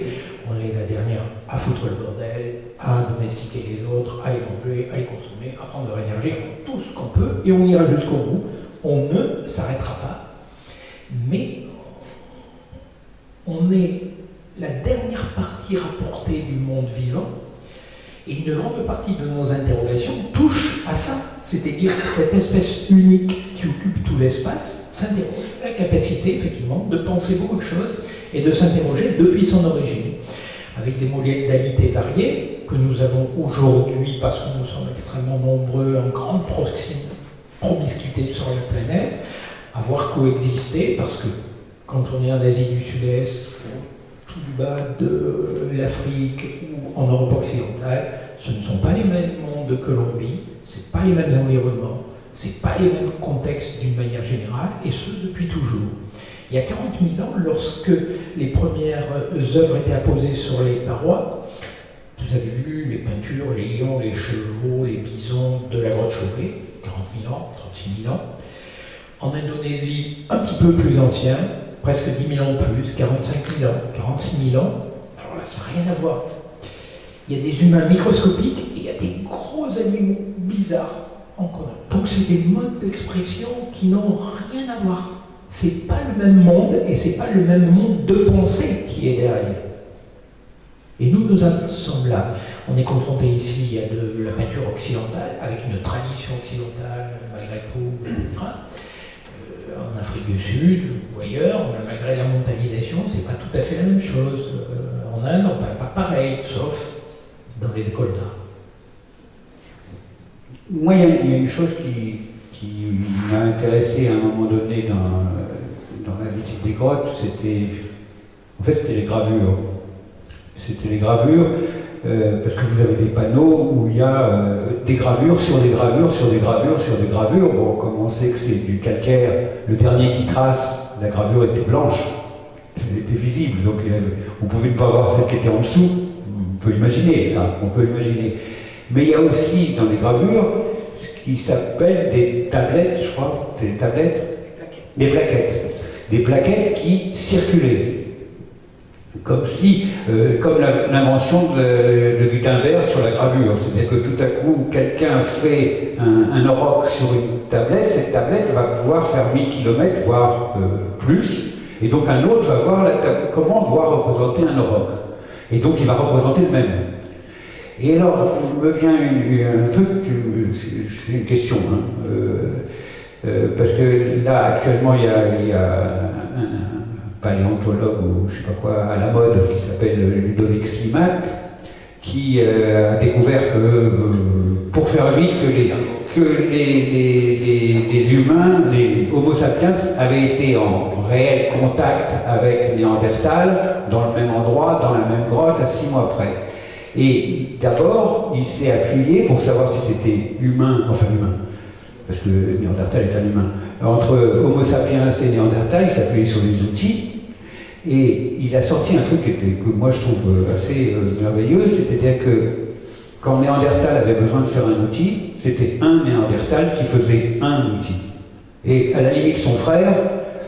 On est la dernière à foutre le bordel, à domestiquer les autres, à les manger, à les consommer, à prendre leur énergie, à prendre tout ce qu'on peut, et on ira jusqu'au bout. On ne s'arrêtera pas. Mais on est la dernière partie rapportée du monde vivant, et une grande partie de nos interrogations touche à ça, c'est-à-dire cette espèce unique qui occupe tout l'espace s'interroge, la capacité effectivement de penser beaucoup de choses et de s'interroger depuis son origine, avec des modalités variées que nous avons aujourd'hui parce que nous sommes extrêmement nombreux, en grande promiscuité sur la planète, à voir coexister, parce que quand on est en Asie du Sud-Est, tout du bas de l'Afrique ou en Europe occidentale, ce ne sont pas les mêmes mondes que l'on vit, ce ne sont pas les mêmes environnements, ce ne sont pas les mêmes contextes d'une manière générale, et ce depuis toujours. Il y a 40 000 ans, lorsque les premières œuvres étaient apposées sur les parois, vous avez vu les peintures, les lions, les chevaux, les bisons de la grotte Chauvet, 40 000 ans, 36 000 ans. En Indonésie, un petit peu plus ancien, presque 10 000 ans de plus, 45 000 ans, 46 000 ans. Alors là, ça n'a rien à voir. Il y a des humains microscopiques et il y a des gros animaux bizarres en commun. Donc c'est des modes d'expression qui n'ont rien à voir. C'est pas le même monde et c'est pas le même monde de pensée qui est derrière. Et nous sommes là. On est confronté ici à de la peinture occidentale, avec une tradition occidentale, malgré tout, etc. En Afrique du Sud ou ailleurs, malgré la mondialisation, c'est pas tout à fait la même chose. En Inde, on parle pas pareil, sauf dans les écoles d'art. Moi, il y a une chose qui m'a intéressé à un moment donné dans la visite des grottes, c'était les gravures. C'était les gravures, parce que vous avez des panneaux où il y a des gravures sur des gravures sur des gravures sur des gravures. Bon, comme on sait que c'est du calcaire, le dernier qui trace, la gravure était blanche. elle était visible, donc on pouvait ne pas voir celle qui était en dessous. On peut imaginer ça, on peut imaginer. Mais il y a aussi dans les gravures ce qui s'appelle des tablettes, je crois, des tablettes, des plaquettes. Des plaquettes qui circulaient. Comme si, comme l'invention de Gutenberg sur la gravure. C'est-à-dire que tout à coup, quelqu'un fait un auroch sur une tablette, cette tablette va pouvoir faire 1000 km, voire plus, et donc un autre va voir comment on doit représenter un auroch. Et donc il va représenter le même. Et alors, il me vient un truc, c'est une question, hein, parce que là, actuellement, il y a un paléontologue ou je sais pas quoi à la mode qui s'appelle Ludovic Slimak qui a découvert que pour faire vite que les humains, les Homo sapiens avaient été en réel contact avec Néandertal dans le même endroit, dans la même grotte à 6 mois près. Et d'abord, il s'est appuyé pour savoir si c'était humain, parce que Néandertal est un humain. Entre Homo sapiens et Néandertal, il s'appuyait sur les outils. Et il a sorti un truc que moi je trouve assez merveilleux, c'est-à-dire que quand Néandertal avait besoin de faire un outil, c'était un Néandertal qui faisait un outil. Et à la limite, son frère,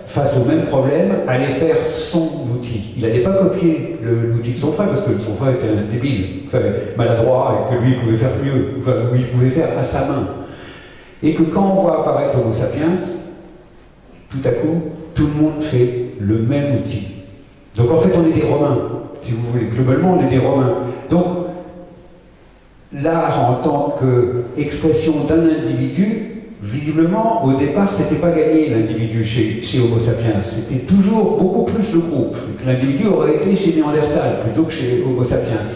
face au même problème, allait faire son outil. Il n'allait pas copier l'outil de son frère, parce que son frère était un débile, enfin, maladroit, et que lui il pouvait faire mieux, enfin, lui il pouvait faire à sa main. Et que quand on voit apparaître Homo sapiens, tout à coup, tout le monde fait le même outil. Donc en fait, on est des Romains, si vous voulez. Globalement, on est des Romains. Donc, l'art en tant qu'expression d'un individu, visiblement, au départ, c'était pas gagné l'individu chez Homo sapiens. C'était toujours beaucoup plus le groupe. L'individu aurait été chez Néandertal plutôt que chez Homo sapiens.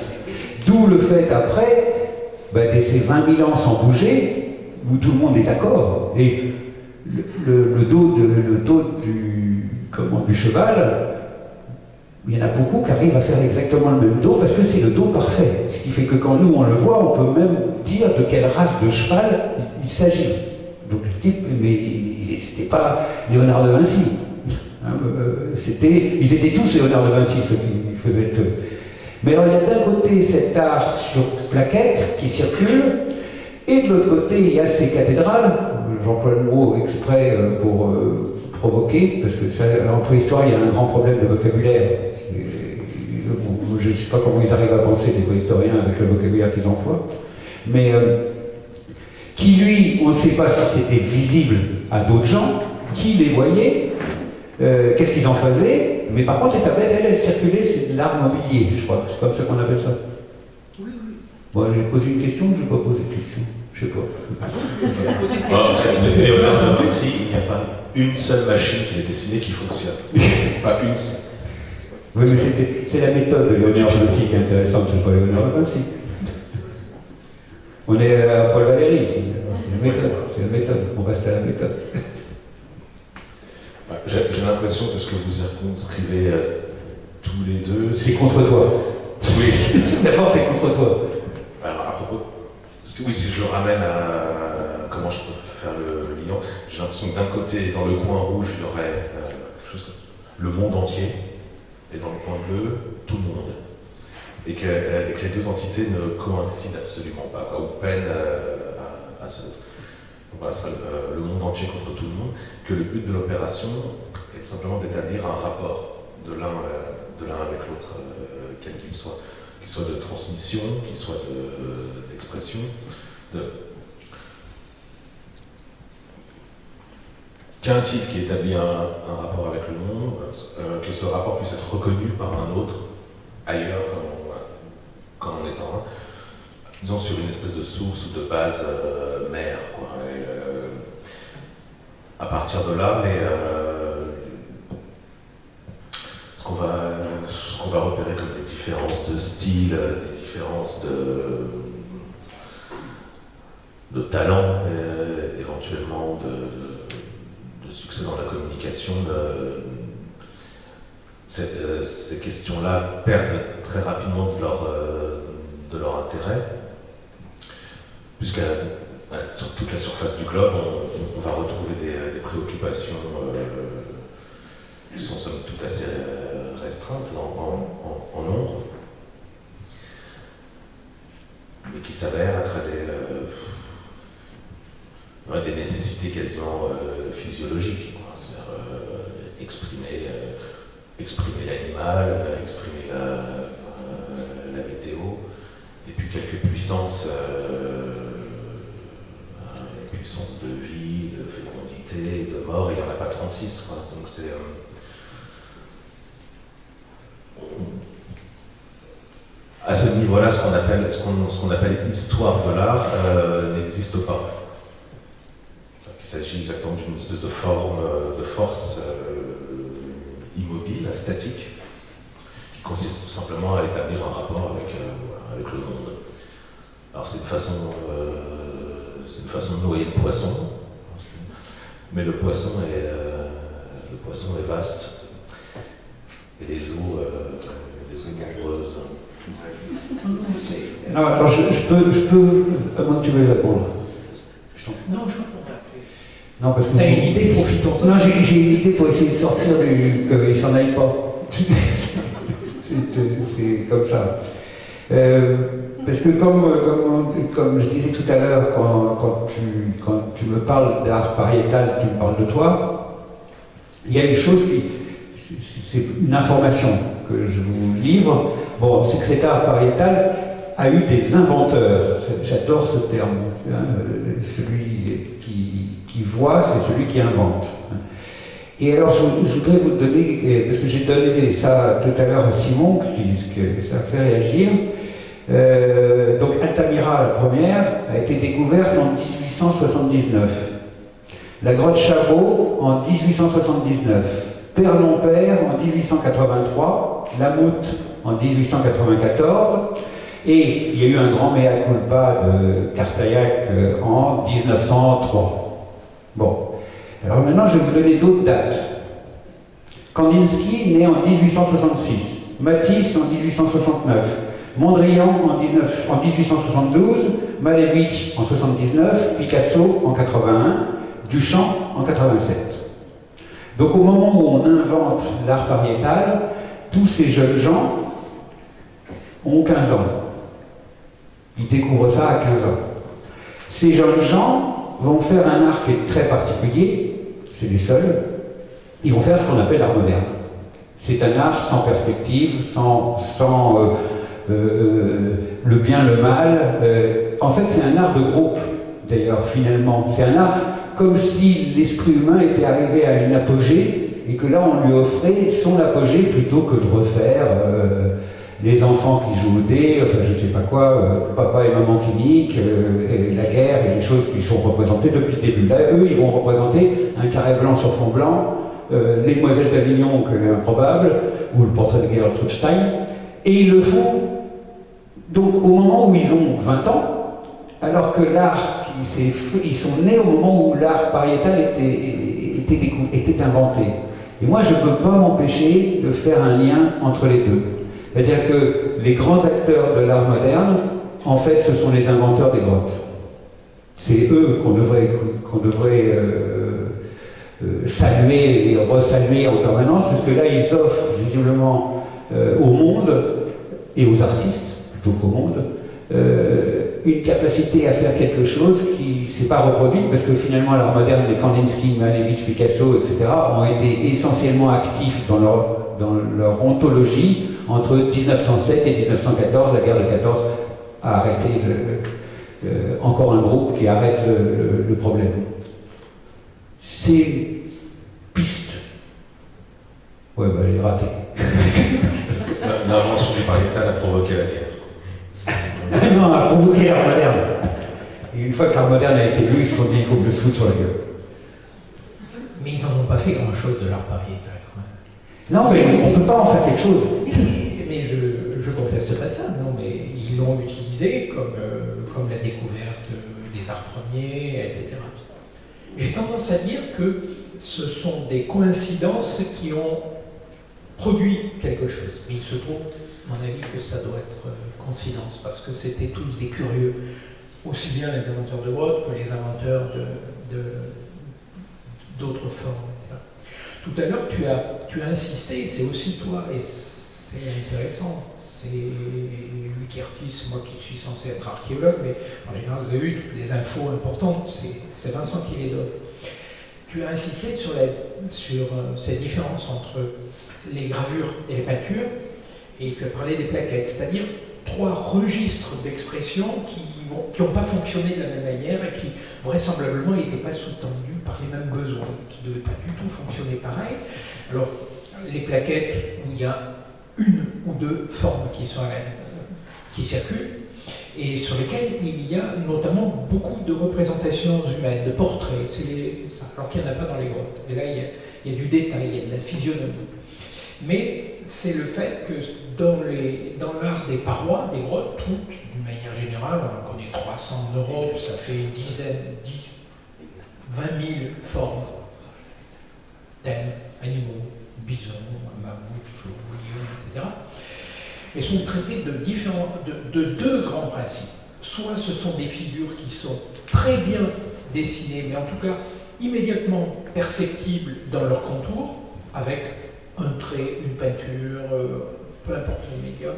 D'où le fait après, de ces 20 000 ans sans bouger, où tout le monde est d'accord. Et le dos du cheval, il y en a beaucoup qui arrivent à faire exactement le même dos parce que c'est le dos parfait. Ce qui fait que quand nous on le voit, on peut même dire de quelle race de cheval il s'agit. Donc le type, mais c'était pas Léonard de Vinci. Ils étaient tous Léonard de Vinci, ceux qui faisaient le truc. Mais alors il y a d'un côté cet art sur plaquettes qui circule, et de l'autre côté il y a ces cathédrales. J'emploie le mot exprès pour provoquer, parce que ça, en préhistoire il y a un grand problème de vocabulaire. Je ne sais pas comment ils arrivent à penser, les préhistoriens, avec le vocabulaire qu'ils emploient. Mais qui, lui, on ne sait pas si c'était visible à d'autres gens, qui les voyait, qu'est-ce qu'ils en faisaient. Mais par contre, les tablettes, elles circulaient, c'est de l'art mobilier, je crois. C'est comme ça qu'on appelle ça. Oui, oui. Bon, j'ai posé une question ou je n'ai pas posé de question? Je ne sais pas. Léonard de Vinci, il n'y a pas une seule machine qui est dessinée qui fonctionne. Pas une seule. Oui, mais c'est la méthode de Léonard de Vinci qui est intéressante, c'est pas Léonard de Vinci. On est à Paul Valéry ici. C'est la méthode, on reste à la méthode. J'ai l'impression que ce que vous circonscrivez tous les deux... C'est contre toi. Oui. D'abord, c'est contre toi. Alors, à propos... si je le ramène à comment je peux faire le lien, j'ai l'impression que d'un côté, dans le coin rouge, il y aurait quelque chose comme le monde entier, et dans le coin bleu, tout le monde. Et que les deux entités ne coïncident absolument pas, ou peinent à se... Donc voilà, ce serait le monde entier contre tout le monde, que le but de l'opération est simplement d'établir un rapport de l'un avec l'autre, quel qu'il soit de transmission, qu'il soit d'expression, qu'un type qui établit un rapport avec le monde, que ce rapport puisse être reconnu par un autre ailleurs qu'en étant un, disons sur une espèce de source ou de base mère, quoi. Et, à partir de là, ce qu'on va repérer comme des différences de style, des différences de talent, éventuellement de succès dans la communication, ces questions-là perdent très rapidement de leur intérêt, puisque sur toute la surface du globe, on va retrouver des préoccupations qui sont somme toute assez restreinte, en nombre, mais qui s'avèrent être des nécessités quasiment physiologiques, quoi. C'est-à-dire exprimer l'animal, exprimer la météo, et puis quelques puissances, puissances de vie, de fécondité, de mort, il n'y en a pas 36, quoi. Donc c'est... à ce niveau-là, ce qu'on appelle histoire de l'art n'existe pas. Il s'agit exactement d'une espèce de forme, de force immobile, statique, qui consiste tout simplement à établir un rapport avec le monde. Alors c'est une façon de noyer le poisson, mais le poisson est vaste, et les eaux nombreuses. Non, alors je peux, à moins que tu veuilles répondre. Non, je comprends. Non, parce que t'as une idée, profitons-en. Non, j'ai une idée pour essayer de sortir qu'il s'en aille pas. C'est comme ça. Parce que comme je disais tout à l'heure, quand tu me parles d'art pariétal, tu me parles de toi, il y a une chose c'est une information que je vous livre. Bon, c'est que cet art pariétal a eu des inventeurs. J'adore ce terme. Celui qui voit, c'est celui qui invente. Et alors, je voudrais vous donner, parce que j'ai donné ça tout à l'heure à Simon, que ça a fait réagir. Donc, Altamira, la première, a été découverte en 1879. La grotte Chabot en 1879. Père-non-père en 1883. La Moute en 1894. Et il y a eu un grand mea culpa de Cartaillac en 1903. Bon. Alors maintenant, je vais vous donner d'autres dates. Kandinsky, né en 1866. Matisse en 1869. Mondrian en 1872. Malevich en 79. Picasso en 81. Duchamp en 87. Donc au moment où on invente l'art pariétal, tous ces jeunes gens ont 15 ans. Ils découvrent ça à 15 ans. Ces jeunes gens vont faire un art qui est très particulier, c'est les seuls. Ils vont faire ce qu'on appelle l'art moderne. C'est un art sans perspective, sans le bien, le mal. En fait, c'est un art de groupe, d'ailleurs, finalement. C'est un art comme si l'esprit humain était arrivé à une apogée et que là, on lui offrait son apogée plutôt que de refaire les enfants qui jouent au dé, enfin je sais pas quoi, papa et maman qui niquent, et la guerre et les choses qui sont représentées depuis le début. Là, eux, ils vont représenter un carré blanc sur fond blanc, les Demoiselles d'Avignon, que improbable, ou le portrait de Gertrude Stein, et ils le font donc au moment où ils ont 20 ans, alors que l'art, ils sont nés au moment où l'art pariétal était inventé. Et moi, je ne peux pas m'empêcher de faire un lien entre les deux. C'est-à-dire que les grands acteurs de l'art moderne, en fait, ce sont les inventeurs des grottes. C'est eux qu'on devrait saluer et resaluer en permanence, parce que là, ils offrent visiblement au monde, et aux artistes, plutôt qu'au monde, une capacité à faire quelque chose qui ne s'est pas reproduite, parce que finalement, l'art moderne, les Kandinsky, Malevich, Picasso, etc., ont été essentiellement actifs dans leur ontologie entre 1907 et 1914. La guerre de 14 a arrêté encore un groupe qui arrête le problème. Ces pistes, ouais, bah, elle est ratée. L'invention du pariétal a provoqué la guerre. Non, a provoqué l'art moderne. Et une fois que l'art moderne a été vu, ils se sont dit il faut que je se foute sur la gueule. Mais ils n'en ont pas fait grand-chose de l'art pariétal, quand même. Non, mais on ne peut pas en faire quelque chose. Mais je conteste pas ça, non, mais ils l'ont utilisé comme la découverte des arts premiers, etc. J'ai tendance à dire que ce sont des coïncidences qui ont produit quelque chose. Mais il se trouve, à mon avis, que ça doit être coïncidence, parce que c'était tous des curieux, aussi bien les inventeurs de grottes que les inventeurs d'autres formes, etc. Tout à l'heure, tu as insisté, c'est aussi toi, et c'est intéressant. C'est Louis Curtis, moi qui suis censé être archéologue, mais en général, vous avez eu toutes les infos importantes, c'est Vincent qui les donne. Tu as insisté sur cette différence entre les gravures et les peintures, et tu as parlé des plaquettes, c'est-à-dire 3 registres d'expression qui n'ont pas fonctionné de la même manière et qui vraisemblablement n'étaient pas sous-tendus par les mêmes besoins, qui ne devaient pas du tout fonctionner pareil. Alors, les plaquettes où il y a une ou 2 formes qui circulent, et sur lesquelles il y a notamment beaucoup de représentations humaines, de portraits, alors qu'il n'y en a pas dans les grottes. Et là, il y a du détail, il y a de la physionomie. Mais c'est le fait que dans l'art des parois, des grottes, toutes, d'une manière générale, on en connaît 300 en Europe, ça fait 20 000 formes, thèmes, animaux, bisons, mammouths, chevaux, lions, etc. Et sont traités de 2 grands principes. Soit ce sont des figures qui sont très bien dessinées, mais en tout cas immédiatement perceptibles dans leur contour, avec un trait, une peinture, peu importe le médium,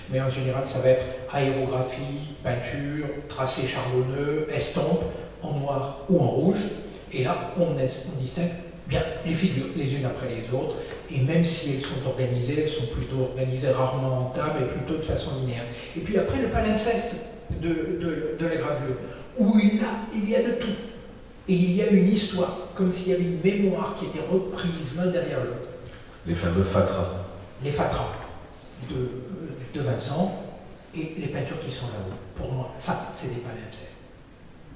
mais en général ça va être aérographie, peinture, tracé charbonneux, estampe, en noir ou en rouge, et là on distingue bien les figures les unes après les autres, et même si elles sont organisées, elles sont plutôt organisées rarement en table et plutôt de façon linéaire. Et puis après le palimpseste de la gravure, où il y a de tout, et il y a une histoire, comme s'il y avait une mémoire qui était reprise l'un derrière l'autre. Les fameux fatras. Les fatras de Vincent et les peintures qui sont là-haut. Pour moi, ça, c'est des palimpsestes.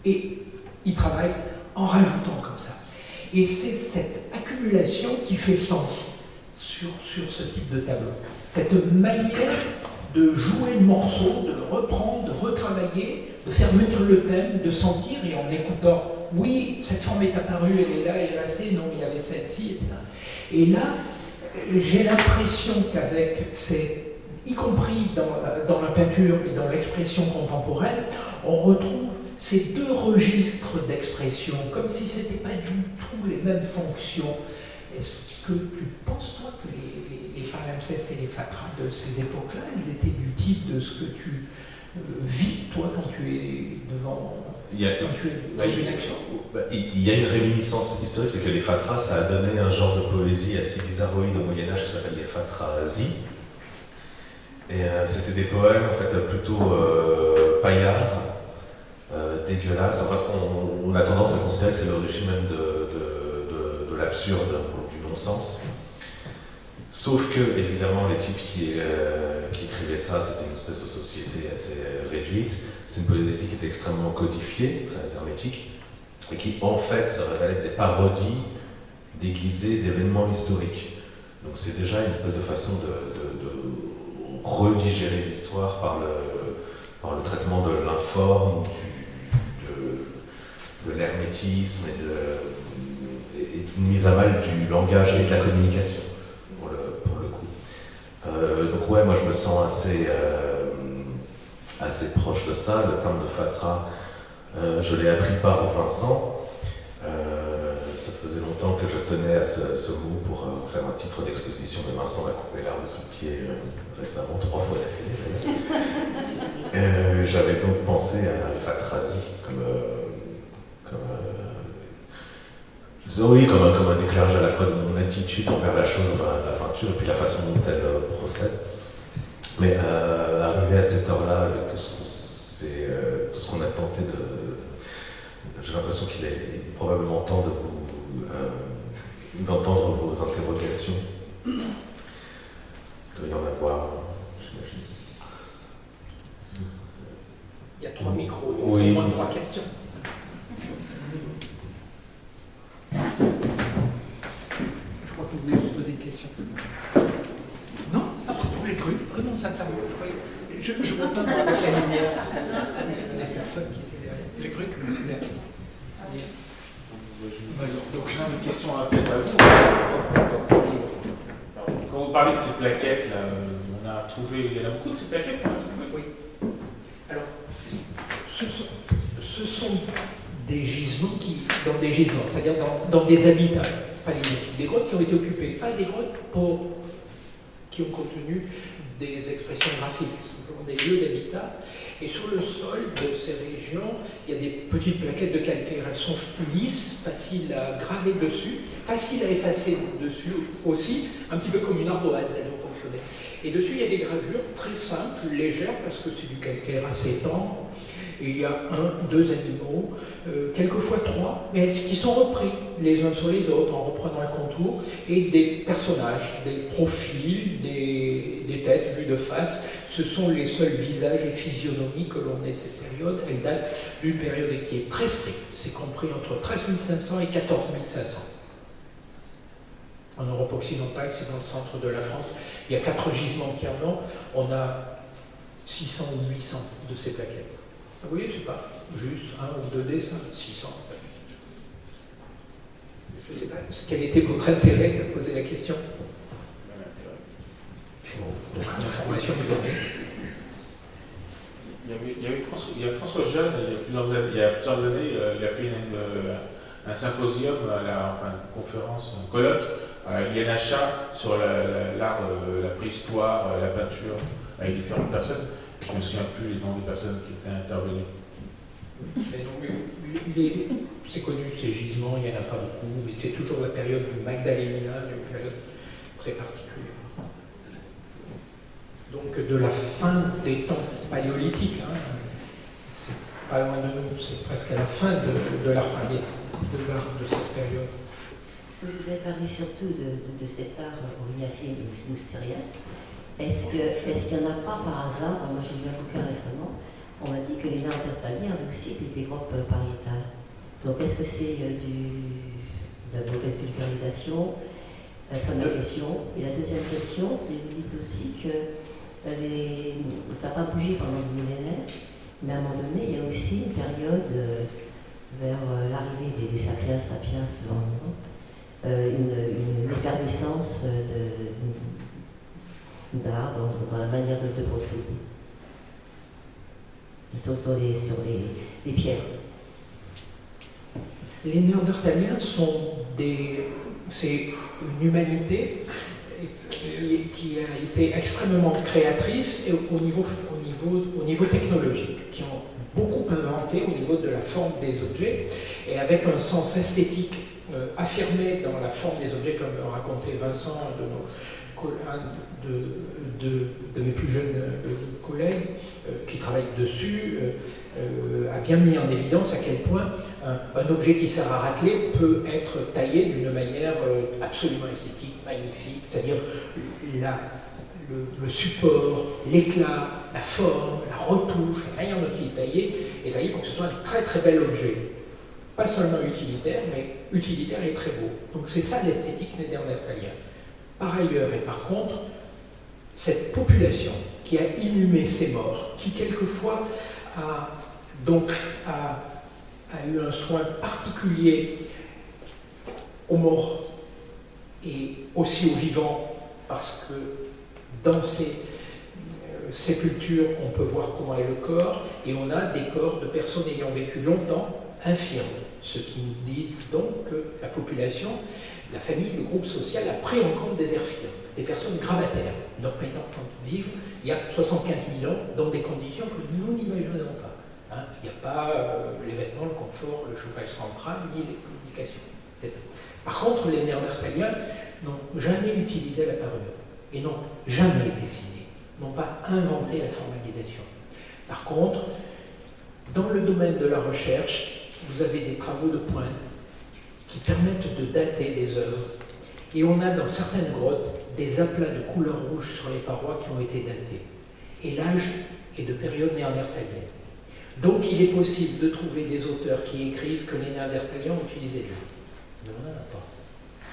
Et il travaille en rajoutant comme ça. Et c'est cette accumulation qui fait sens sur ce type de tableau. Cette manière de jouer le morceau, de le reprendre, de retravailler, de faire venir le thème, de sentir, et en écoutant, oui, cette forme est apparue, elle est là, elle est restée, non, il y avait celle-ci, etc. Et là, j'ai l'impression qu'avec y compris dans la peinture et dans l'expression contemporaine, on retrouve ces 2 registres d'expression, comme si ce n'était pas du tout les mêmes fonctions. Est-ce que tu penses, toi, que les palimpsestes et les fatras de ces époques-là, ils étaient du type de ce que tu vis, toi, quand tu es quand tu es dans une action? Il y a une réminiscence historique, c'est que les fatras, ça a donné un genre de poésie assez bizarroïde au Moyen-Âge qui s'appelle les fatrasie. Et c'était des poèmes, en fait, plutôt paillards, dégueulasses, parce qu'on a tendance à considérer que c'est l'origine même de l'absurde, du non-sens. Sauf que, évidemment, les types qui écrivaient ça, c'était une espèce de société assez réduite. C'est une poésie qui était extrêmement codifiée, très hermétique, et qui, en fait, se révélait être des parodies déguisées d'événements historiques. Donc c'est déjà une espèce de façon de redigérer l'histoire par le traitement de l'informe, de l'hermétisme et d'une mise à mal du langage et de la communication, pour le coup. Donc ouais, moi je me sens assez proche de ça. Le terme de fatra, je l'ai appris par Vincent. Ça faisait longtemps que je tenais à ce mot pour faire un titre d'exposition, mais Vincent m'a coupé l'herbe de son pied récemment, 3 fois d'affilée. J'avais donc pensé à fatrasie comme un déclarage à la fois de mon attitude envers la chose, enfin la peinture, et puis la façon dont elle procède. Mais arrivé à cette heure-là, avec tout ce qu'on a tenté j'ai l'impression qu'il est probablement temps d'entendre vos interrogations. Il doit y en avoir, j'imagine. Il y a 3 micros, oui. Il y a au moins 3 questions. Je crois que vous voulez vous poser une question. Non, j'ai cru, vraiment sincèrement. Je vois ça dans la lumière. Les personnes qui étaient derrière. J'ai cru que vous étiez. Donc j'ai une question peut-être à vous. Quand vous parlez de ces plaquettes, là, on a trouvé, il y en a beaucoup de ces plaquettes qu'on a trouvées. Oui. Alors, ce sont des gisements c'est-à-dire dans des habitats. paléolithiques, des grottes qui ont été occupées, pas des grottes qui ont contenu des expressions graphiques, simplement des lieux d'habitat. Et sur le sol de ces régions, il y a des petites plaquettes de calcaire. Elles sont lisses, faciles à graver dessus, faciles à effacer dessus aussi, un petit peu comme une ardoise, elles ont fonctionné. Et dessus, il y a des gravures très simples, légères, parce que c'est du calcaire assez tendre. Et il y a 1, 2 animaux, quelquefois 3, mais qui sont repris les uns sur les autres en reprenant le contour, et des personnages, des profils, des têtes vues de face. Ce sont les seuls visages et physionomies que l'on ait de cette période. Elle date d'une période qui est très stricte, c'est compris entre 13 500 et 14 500. En Europe occidentale, c'est dans le centre de la France, il y a 4 gisements qui en ont, on a 600 ou 800 de ces plaquettes. Vous voyez, c'est pas juste 1 ou 2 dessins, 600. Je ne sais pas quel était votre intérêt de poser la question. Bon, donc l'information est donnée. Il y a François Jeune, il y a plusieurs années, il a fait un symposium, une conférence, un colloque à l'INHA sur l'art, la préhistoire, la peinture, avec différentes personnes. Je ne me souviens plus les noms des personnes qui étaient intervenues. C'est connu, ces gisements, il n'y en a pas beaucoup, mais c'est toujours la période du Magdalénien, une période très particulière. Donc de la fin des temps paléolithiques, hein, c'est pas loin de nous, c'est presque à la fin de l'art de cette période. Vous avez parlé surtout de cet art aurignacier et moustérien. Est-ce qu'il n'y en a pas par hasard? Moi j'ai lu un bouquin récemment, on m'a dit que les Néandertaliens avaient aussi des groupes pariétales. Donc est-ce que c'est de la mauvaise vulgarisation? Première question. Et la deuxième question, c'est vous dites aussi que ça n'a pas bougé pendant le millénaire, mais à un moment donné, il y a aussi une période vers l'arrivée des sapiens une effervescence d'art dans la manière de procéder. Ils sont sur les pierres. Les Néandertaliens c'est une humanité qui a été extrêmement créatrice et au niveau technologique, qui ont beaucoup inventé au niveau de la forme des objets et avec un sens esthétique affirmé dans la forme des objets, comme le racontait Vincent, de mes plus jeunes collègues qui travaillent dessus, a bien mis en évidence à quel point un objet qui sert à racler peut être taillé d'une manière absolument esthétique, magnifique, c'est-à-dire le support, l'éclat, la forme, la retouche, la manière dont il est taillé pour que ce soit un très très bel objet. Pas seulement utilitaire, mais utilitaire et très beau. Donc c'est ça l'esthétique néandertalienne. Par ailleurs et par contre, cette population qui a inhumé ses morts, qui quelquefois a eu un soin particulier aux morts et aussi aux vivants, parce que dans ces sépultures, on peut voir comment est le corps, et on a des corps de personnes ayant vécu longtemps, infirmes, ce qui nous disent donc que la population, la famille, le groupe social a pris en compte des infirmes, des personnes gravataires, leur permettant de vivre il y a 75 000 ans dans des conditions que nous n'imaginons pas. Hein, il n'y a pas les vêtements, le confort, le chauffage central, ni les communications. C'est ça. Par contre, les Néandertaliens n'ont jamais utilisé la parure et n'ont jamais dessiné, n'ont pas inventé la formalisation. Par contre, dans le domaine de la recherche, vous avez des travaux de pointe qui permettent de dater des œuvres. Et on a dans certaines grottes des aplats de couleur rouge sur les parois qui ont été datés. Et l'âge est de période néandertalienne. Donc il est possible de trouver des auteurs qui écrivent que les Néandertaliens ont utilisé de l'eau. Mais on n'en a pas.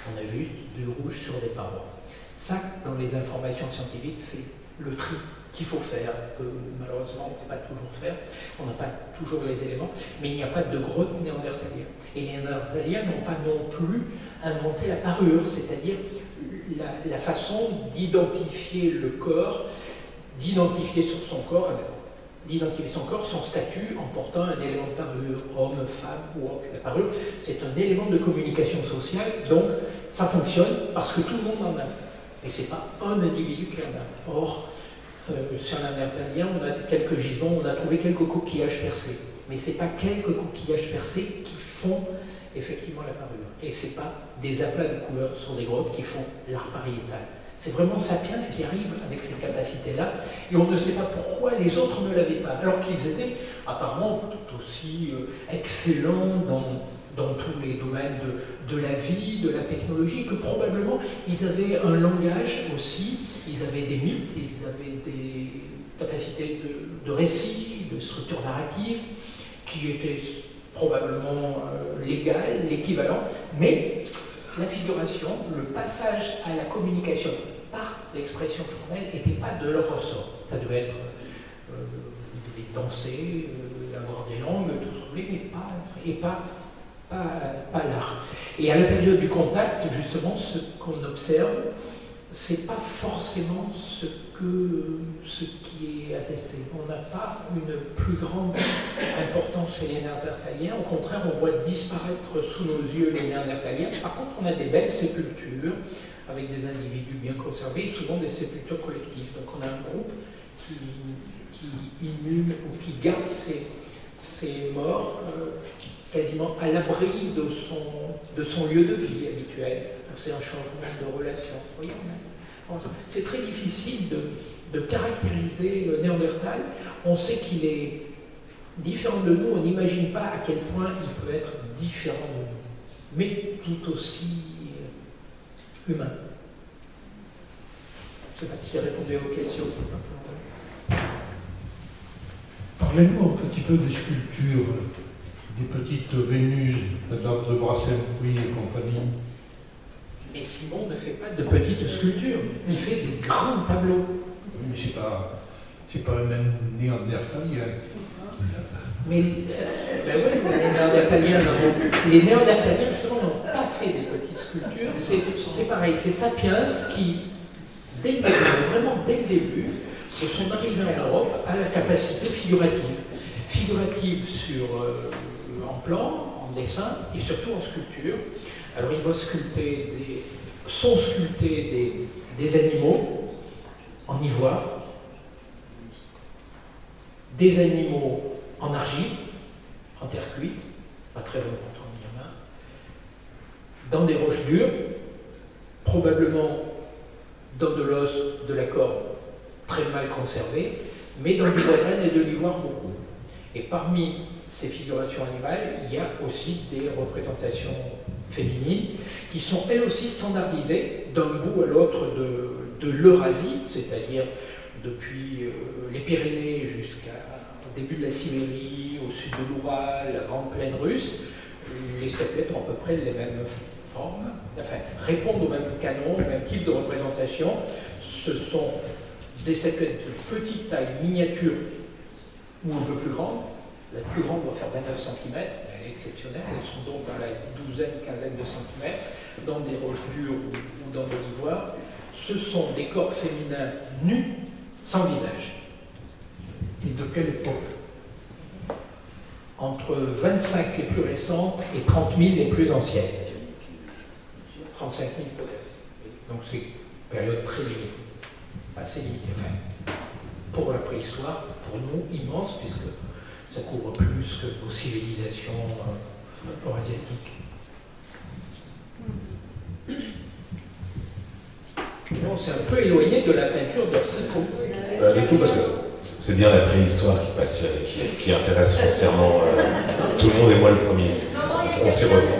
On a juste du rouge sur des parois. Ça, dans les informations scientifiques, c'est le tri qu'il faut faire, que malheureusement on ne peut pas toujours faire, on n'a pas toujours les éléments, mais il n'y a pas de grotte néandertalienne. Et les Néandertaliens n'ont pas non plus inventé la parure, c'est-à-dire la façon d'identifier le corps, d'identifier sur son corps d'identifier son corps, son statut en portant un élément de parure, homme, femme ou autre. La parure, c'est un élément de communication sociale, donc ça fonctionne parce que tout le monde en a. Et ce n'est pas un individu qui en a. Or, sur un Néandertalien, on a quelques gisements, on a trouvé quelques coquillages percés. Mais ce n'est pas quelques coquillages percés qui font effectivement la parure. Et ce n'est pas des aplats de couleurs sur des grottes qui font l'art pariétal. C'est vraiment Sapiens qui arrive avec ces capacités-là, et on ne sait pas pourquoi les autres ne l'avaient pas, alors qu'ils étaient apparemment tout aussi excellents dans tous les domaines de la vie, de la technologie, que probablement ils avaient un langage aussi, ils avaient des mythes, ils avaient des capacités de récit, de structure narrative, qui étaient probablement légales, l'équivalent, mais la figuration, le passage à la communication par l'expression formelle n'était pas de leur ressort. Ça devait être, vous devez danser, avoir des langues, tout ce que vous voulez, mais pas l'art. Et à la période du contact, justement, ce qu'on observe, c'est pas forcément ce qui est attesté. On n'a pas une plus grande importance chez les Néandertaliens. Au contraire, on voit disparaître sous nos yeux les Néandertaliens. Par contre, on a des belles sépultures avec des individus bien conservés, souvent des sépultures collectives. Donc on a un groupe qui inhume ou qui garde ses morts quasiment à l'abri de son lieu de vie habituel. C'est un changement de relation. Vous voyez, c'est très difficile de caractériser le Néandertal. On sait qu'il est différent de nous, on n'imagine pas à quel point il peut être différent de nous, mais tout aussi humain. Je ne sais pas si j'ai répondu à vos questions. Parlez-nous un petit peu des sculptures, des petites Vénus, Madame de Brassailles et compagnie. Mais Simon ne fait pas de petites sculptures, il fait des grands tableaux. Oui, mais c'est pas un même néandertalien. Mais les Néandertaliens, justement, n'ont pas fait des petites sculptures. C'est pareil, c'est Sapiens qui, dès le début, vraiment dès le début, de son arrivée en Europe, a la capacité figurative. Figurative en plan, en dessin et surtout en sculpture. Alors il va sculpter des animaux en ivoire, des animaux en argile, en terre cuite, pas très longtemps il y en a, dans des roches dures, probablement dans de l'os, de la corde très mal conservé, mais dans du bois de renne et de l'ivoire beaucoup. Et parmi ces figurations animales, il y a aussi des représentations féminines qui sont elles aussi standardisées d'un bout à l'autre de l'Eurasie, c'est-à-dire depuis les Pyrénées jusqu'au début de la Sibérie, au sud de l'Oural, la grande plaine russe. Les statuettes ont à peu près les mêmes formes, enfin répondent au même canon, au même type de représentation. Ce sont des statuettes de petite taille, miniature ou un peu plus grandes. La plus grande doit faire 29 cm, elle est exceptionnelle, elles sont donc dans la quinzaine de centimètres, dans des roches dures ou dans de l'ivoire. Ce sont des corps féminins nus, sans visage. Et de quelle époque? Entre 25 les plus récentes et 30 000 les plus anciennes. 35 000 peut-être. Donc c'est une période très limitée, assez limitée. Enfin, pour la préhistoire, pour nous, immense, puisque ça couvre plus que nos civilisations eurasiatiques. On s'est un peu éloigné de la peinture d'Orsenco. Du tout, parce que c'est bien la préhistoire qui passionne, qui intéresse foncièrement tout le monde et moi le premier. On s'y retrouve.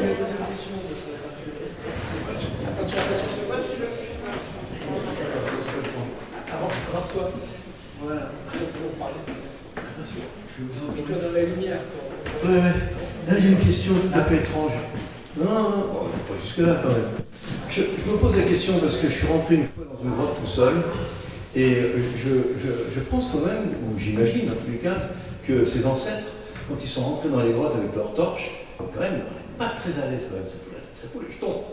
Voilà. Mets-toi dans la lumière. Ouais. Là, j'ai une question tout à fait étrange. Non, bon, pas jusque-là quand même. Je me pose la question parce que je suis rentré une fois dans une grotte tout seul et je pense quand même, ou j'imagine en tous les cas, que ces ancêtres, quand ils sont rentrés dans les grottes avec leurs torches, quand même, on n'est pas très à l'aise quand même, ça fout les jetons.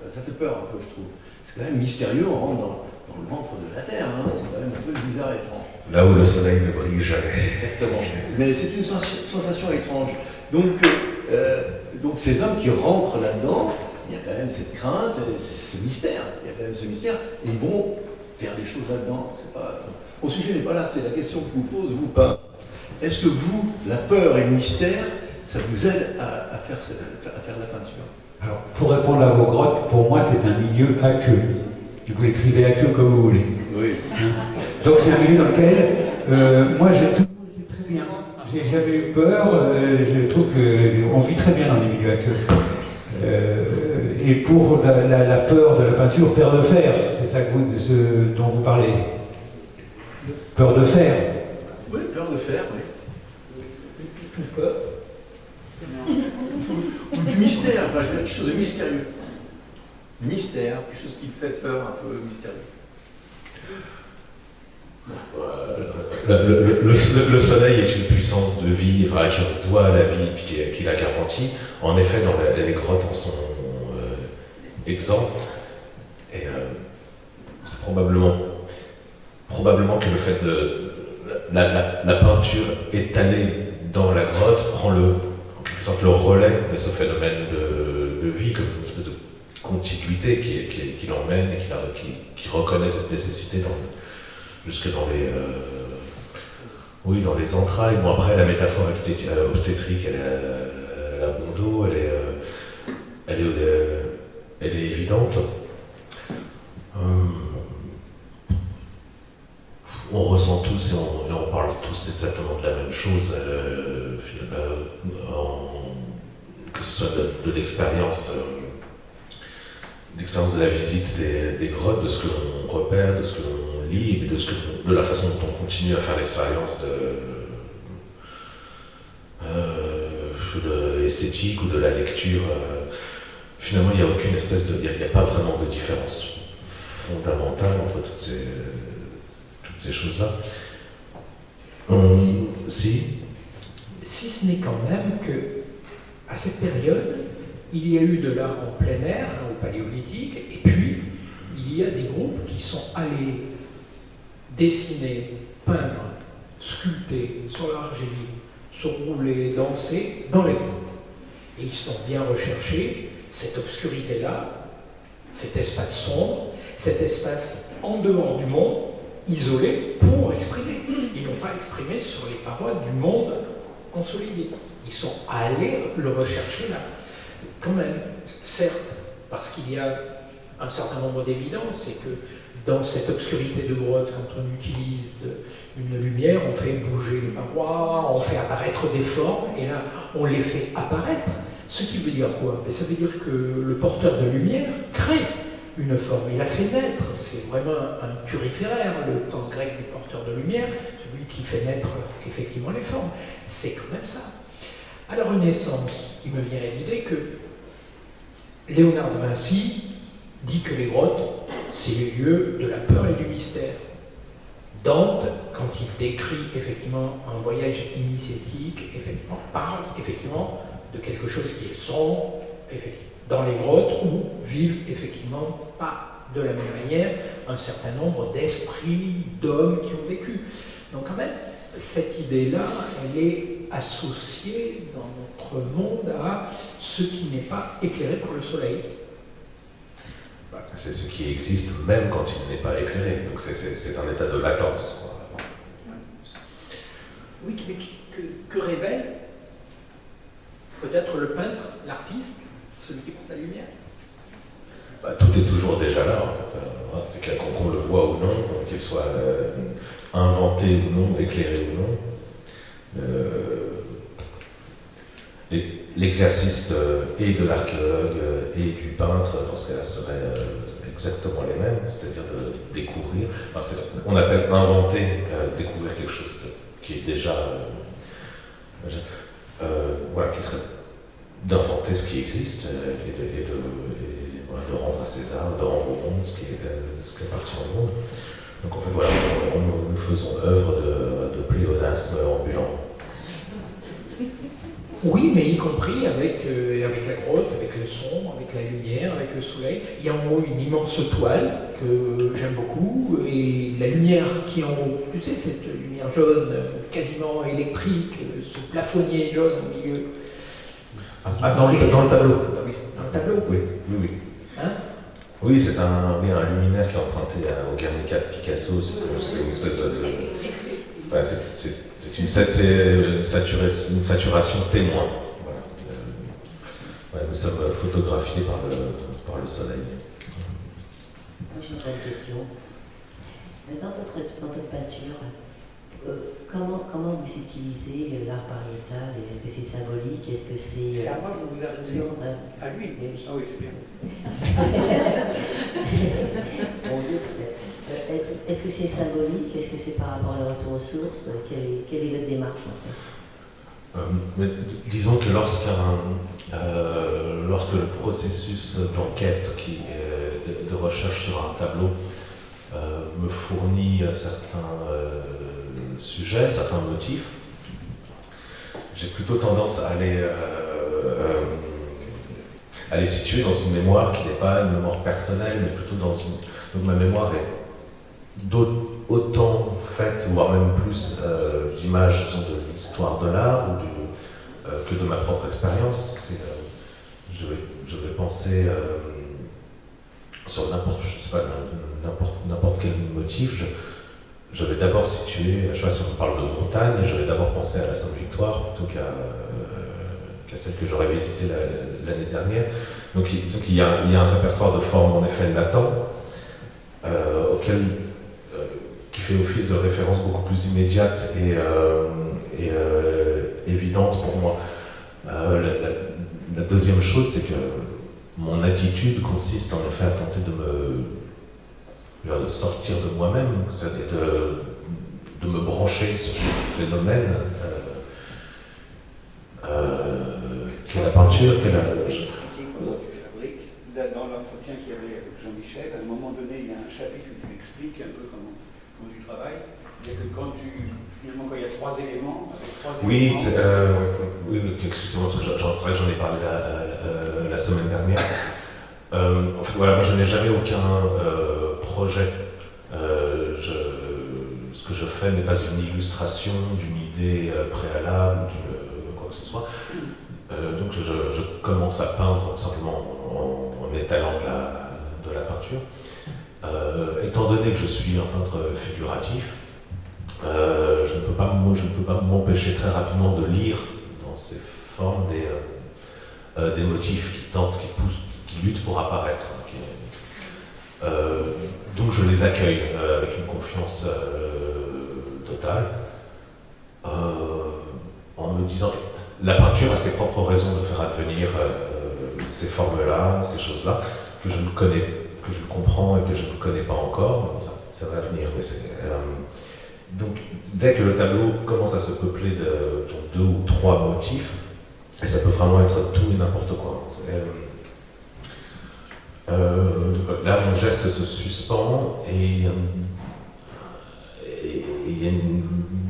Ça fait peur un peu, je trouve. C'est quand même mystérieux, on rentre dans le ventre de la Terre, hein. C'est quand même un peu bizarre et étrange. Là où le soleil ne brille jamais. Exactement. Mais c'est une sensation étrange. Donc ces hommes qui rentrent là-dedans, il y a quand même cette crainte, ce mystère. Il y a quand même ce mystère. Et ils vont faire des choses là-dedans. Mon sujet n'est pas là, c'est la question que je vous pose, vous pas. Est-ce que vous, la peur et le mystère, ça vous aide à faire la peinture? Alors, pour répondre à vos grottes, pour moi, c'est un milieu aqueux. Vous l'écrivez aqueux comme vous voulez. Oui. Donc, c'est un milieu dans lequel, moi, j'ai toujours été très bien. J'ai jamais eu peur. Je trouve qu'on vit très bien dans les milieux aqueux. Et pour la peur de la peinture, peur de fer, c'est ça dont vous parlez. Peur de fer. Oui, peur de fer, oui. Plus peur. Ou du mystère, enfin, je veux dire quelque chose de mystérieux. Mystère, quelque chose qui me fait peur, un peu mystérieux. Le soleil est une puissance de vie, enfin, qui doit à la vie et qui la garantit. En effet, les grottes en sont exemptes. Et c'est probablement que le fait de la peinture étalée dans la grotte prend en quelque sorte le relais de ce phénomène de vie, comme une espèce de contiguïté qui l'emmène et qui reconnaît cette nécessité jusque dans les entrailles. Bon, après, la métaphore obstétrique, elle a bon dos, elle est évidente. On ressent tous et on parle tous exactement de la même chose, que ce soit de l'expérience de la visite des grottes, de ce que l'on repère, de ce que l'on lit, et de la façon dont on continue à faire l'expérience de esthétique ou de la lecture. Finalement, il n'y a aucune il n'y a pas vraiment de différence fondamentale entre toutes ces choses-là. Si ce n'est quand même que, à cette période, il y a eu de l'art en plein air, au Paléolithique, et puis il y a des groupes qui sont allés dessiner, peindre, sculpter sur l'argile, se rouler, danser dans les groupes. Et ils sont bien recherchés cette obscurité-là, cet espace sombre, cet espace en dehors du monde, isolé, pour exprimer. Ils n'ont pas exprimé sur les parois du monde consolidé. Ils sont allés le rechercher là. Quand même, certes, parce qu'il y a un certain nombre d'évidences, c'est que dans cette obscurité de grotte, quand on utilise une lumière, on fait bouger les parois, on fait apparaître des formes, et là, on les fait apparaître. Ce qui veut dire quoi? Ça veut dire que le porteur de lumière crée une forme, il a fait naître, c'est vraiment un turiféraire, le temps grec du porteur de lumière, celui qui fait naître effectivement les formes. C'est quand même ça. À la Renaissance, il me vient à l'idée que Léonard de Vinci dit que les grottes, c'est les lieux de la peur et du mystère. Dante, quand il décrit effectivement un voyage initiatique, effectivement, parle effectivement de quelque chose qui est sombre, effectivement, dans les grottes où vivent effectivement pas de la même manière un certain nombre d'esprits, d'hommes qui ont vécu. Donc quand même, cette idée-là, elle est associée dans notre monde à ce qui n'est pas éclairé par le soleil. C'est ce qui existe même quand il n'est pas éclairé, donc c'est un état de latence. Oui, mais que révèle peut-être le peintre, l'artiste, celui qui porte la lumière? Tout est toujours déjà là, en fait. C'est qu'on le voit ou non, qu'il soit inventé ou non, éclairé ou non. L'exercice et de l'archéologue et du peintre, dans ce cas-là, seraient exactement les mêmes, c'est-à-dire de découvrir. On appelle inventer, découvrir quelque chose qui est déjà. Qui serait d'inventer ce qui existe et de rendre à César, de rendre au monde ce qui appartient au monde. Donc en fait, nous faisons œuvre de pléonasme ambulant. Oui, mais y compris avec la grotte, avec le son, avec la lumière, avec le soleil. Il y a en haut une immense toile que j'aime beaucoup, et la lumière qui est en haut, tu sais, cette lumière jaune, quasiment électrique, ce plafonnier jaune au milieu. Dans le tableau. Dans le tableau. Oui. Hein? Oui, c'est un luminaire qui est emprunté au Guernica de Picasso. C'est une espèce de... Ouais, c'est une saturation témoin. Voilà. Ouais, nous sommes photographiés par le soleil. Moi j'ai une bonne question. Dans votre peinture, comment vous utilisez l'art pariétal? Est-ce que c'est symbolique? Est-ce que c'est... C'est à moi que vous vous adressez. À lui. Oui. Ah oui, c'est bien. Mon Dieu, peut-être. Est-ce que c'est symbolique? Est-ce que c'est par rapport à la retour aux sources? Quelle est votre démarche en fait? Mais disons que lorsque le processus d'enquête de recherche sur un tableau me fournit certains sujets, certains motifs, j'ai plutôt tendance à les situer dans une mémoire qui n'est pas une mémoire personnelle, mais plutôt dans une... Donc ma mémoire est autant faite, voire même plus, d'images de l'histoire de l'art que de ma propre expérience. Je vais penser sur n'importe quel motif. Je vais d'abord situer, je sais pas si on parle de montagne, je vais d'abord penser à la Sainte-Victoire plutôt qu'à celle que j'aurais visitée l'année dernière. Donc il y a un répertoire de formes en effet latent qui fait office de référence beaucoup plus immédiate et évidente pour moi. La deuxième chose, c'est que mon attitude consiste en effet à tenter de sortir de moi-même, de me brancher sur ce phénomène qu'est la peinture, qu'est la... Comment tu fabriques. Dans l'entretien qu'il y avait avec Jean-Michel, à un moment donné, il y a un chapitre où tu expliques un peu comment tu travailles. C'est-à-dire que quand il y a trois éléments, Oui, excusez-moi, parce que c'est vrai que j'en ai parlé la semaine dernière. En fait, voilà, moi je n'ai jamais aucun projet. Ce que je fais n'est pas une illustration d'une idée préalable, quoi que ce soit. Donc je commence à peindre simplement en étalant de la peinture. Étant donné que je suis un peintre figuratif, je ne peux pas m'empêcher très rapidement de lire dans ces formes des motifs qui tentent, qui poussent, qui luttent pour apparaître. Donc je les accueille avec une confiance totale, en me disant que la peinture a ses propres raisons de faire advenir ces formes-là, ces choses-là, que je comprends et que je ne connais pas encore. Bon, ça va venir, mais donc, dès que le tableau commence à se peupler de 2 ou 3 motifs, et ça peut vraiment être tout et n'importe quoi. Là, mon geste se suspend et il y a un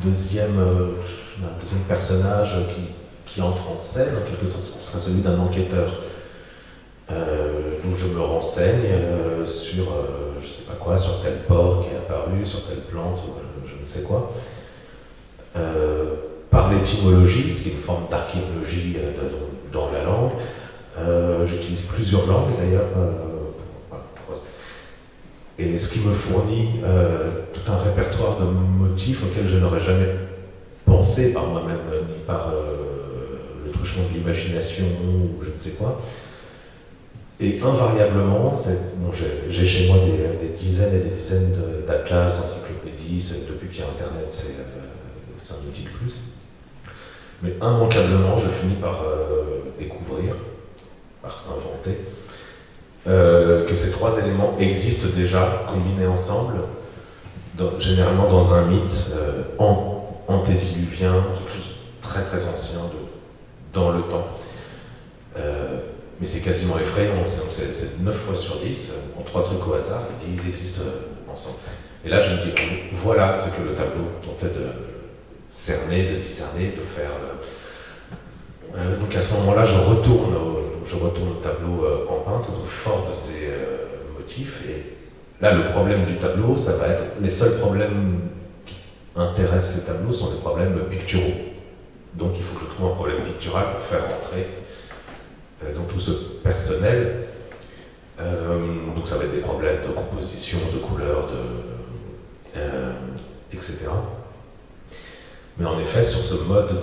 deuxième personnage qui entre en scène, en quelque sorte, ce serait celui d'un enquêteur. Donc je me renseigne sur, je sais pas quoi, sur tel porc qui est apparu, sur telle plante, ou je ne sais quoi. Par l'étymologie, ce qui est une forme d'archéologie dans la langue, j'utilise plusieurs langues d'ailleurs. Et ce qui me fournit tout un répertoire de motifs auxquels je n'aurais jamais pensé par moi-même, ni par le truchement de l'imagination ou je ne sais quoi. Et invariablement, j'ai chez moi des dizaines et des dizaines d'atlas, encyclopédies, depuis qu'il y a Internet, c'est un outil de plus. Mais immanquablement, je finis par découvrir, par inventer, que ces 3 éléments existent déjà, combinés ensemble, généralement dans un mythe antédiluvien, quelque chose de très très ancien, dans le temps. Mais c'est quasiment effrayant, c'est 9 fois sur 10, en 3 trucs au hasard, et ils existent ensemble. Et là, je me dis, voilà ce que le tableau tentait de cerner, de discerner, de faire Donc à ce moment-là, je retourne au tableau en peintre, donc fort de ces motifs. Et là, le problème du tableau, ça va être les seuls problèmes qui intéressent le tableau sont les problèmes picturaux. Donc il faut que je trouve un problème pictural pour faire rentrer dans tout ce personnel. Donc ça va être des problèmes de composition, de couleur, etc. Mais en effet, sur ce mode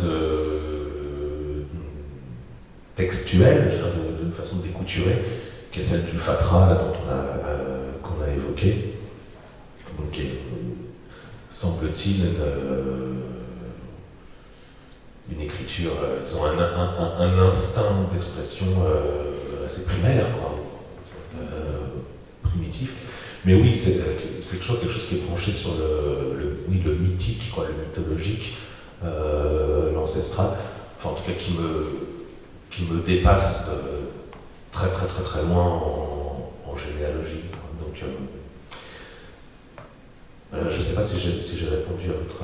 textuel, d'une façon découturée, qui est celle du fatras là, qu'on a évoqué, donc qui est, semble-t-il, une écriture, disons, un instinct d'expression assez primaire, quoi, primitif. Mais oui, c'est toujours quelque chose qui est tranché sur le mythique, quoi, le mythologique, l'ancestral, enfin en tout cas qui me dépasse très très très très loin en généalogie. Donc je ne sais pas si j'ai répondu à votre...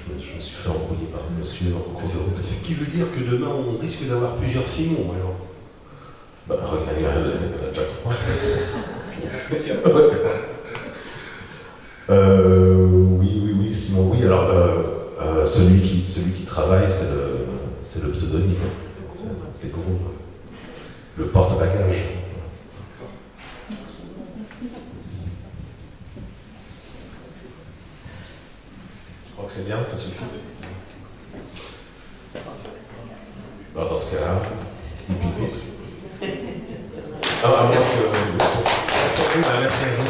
je me suis fait embrouiller par monsieur en cours de route. Ce qui veut dire que demain on risque d'avoir plusieurs Simon alors. Bah, regardez, il y en a déjà 3. Oui, Simon, oui. Alors, celui qui travaille, c'est le pseudonyme. C'est gros. Le porte-bagages. Je crois que c'est bien, ça suffit. Alors, dans ce cas-là, merci. Merci à vous.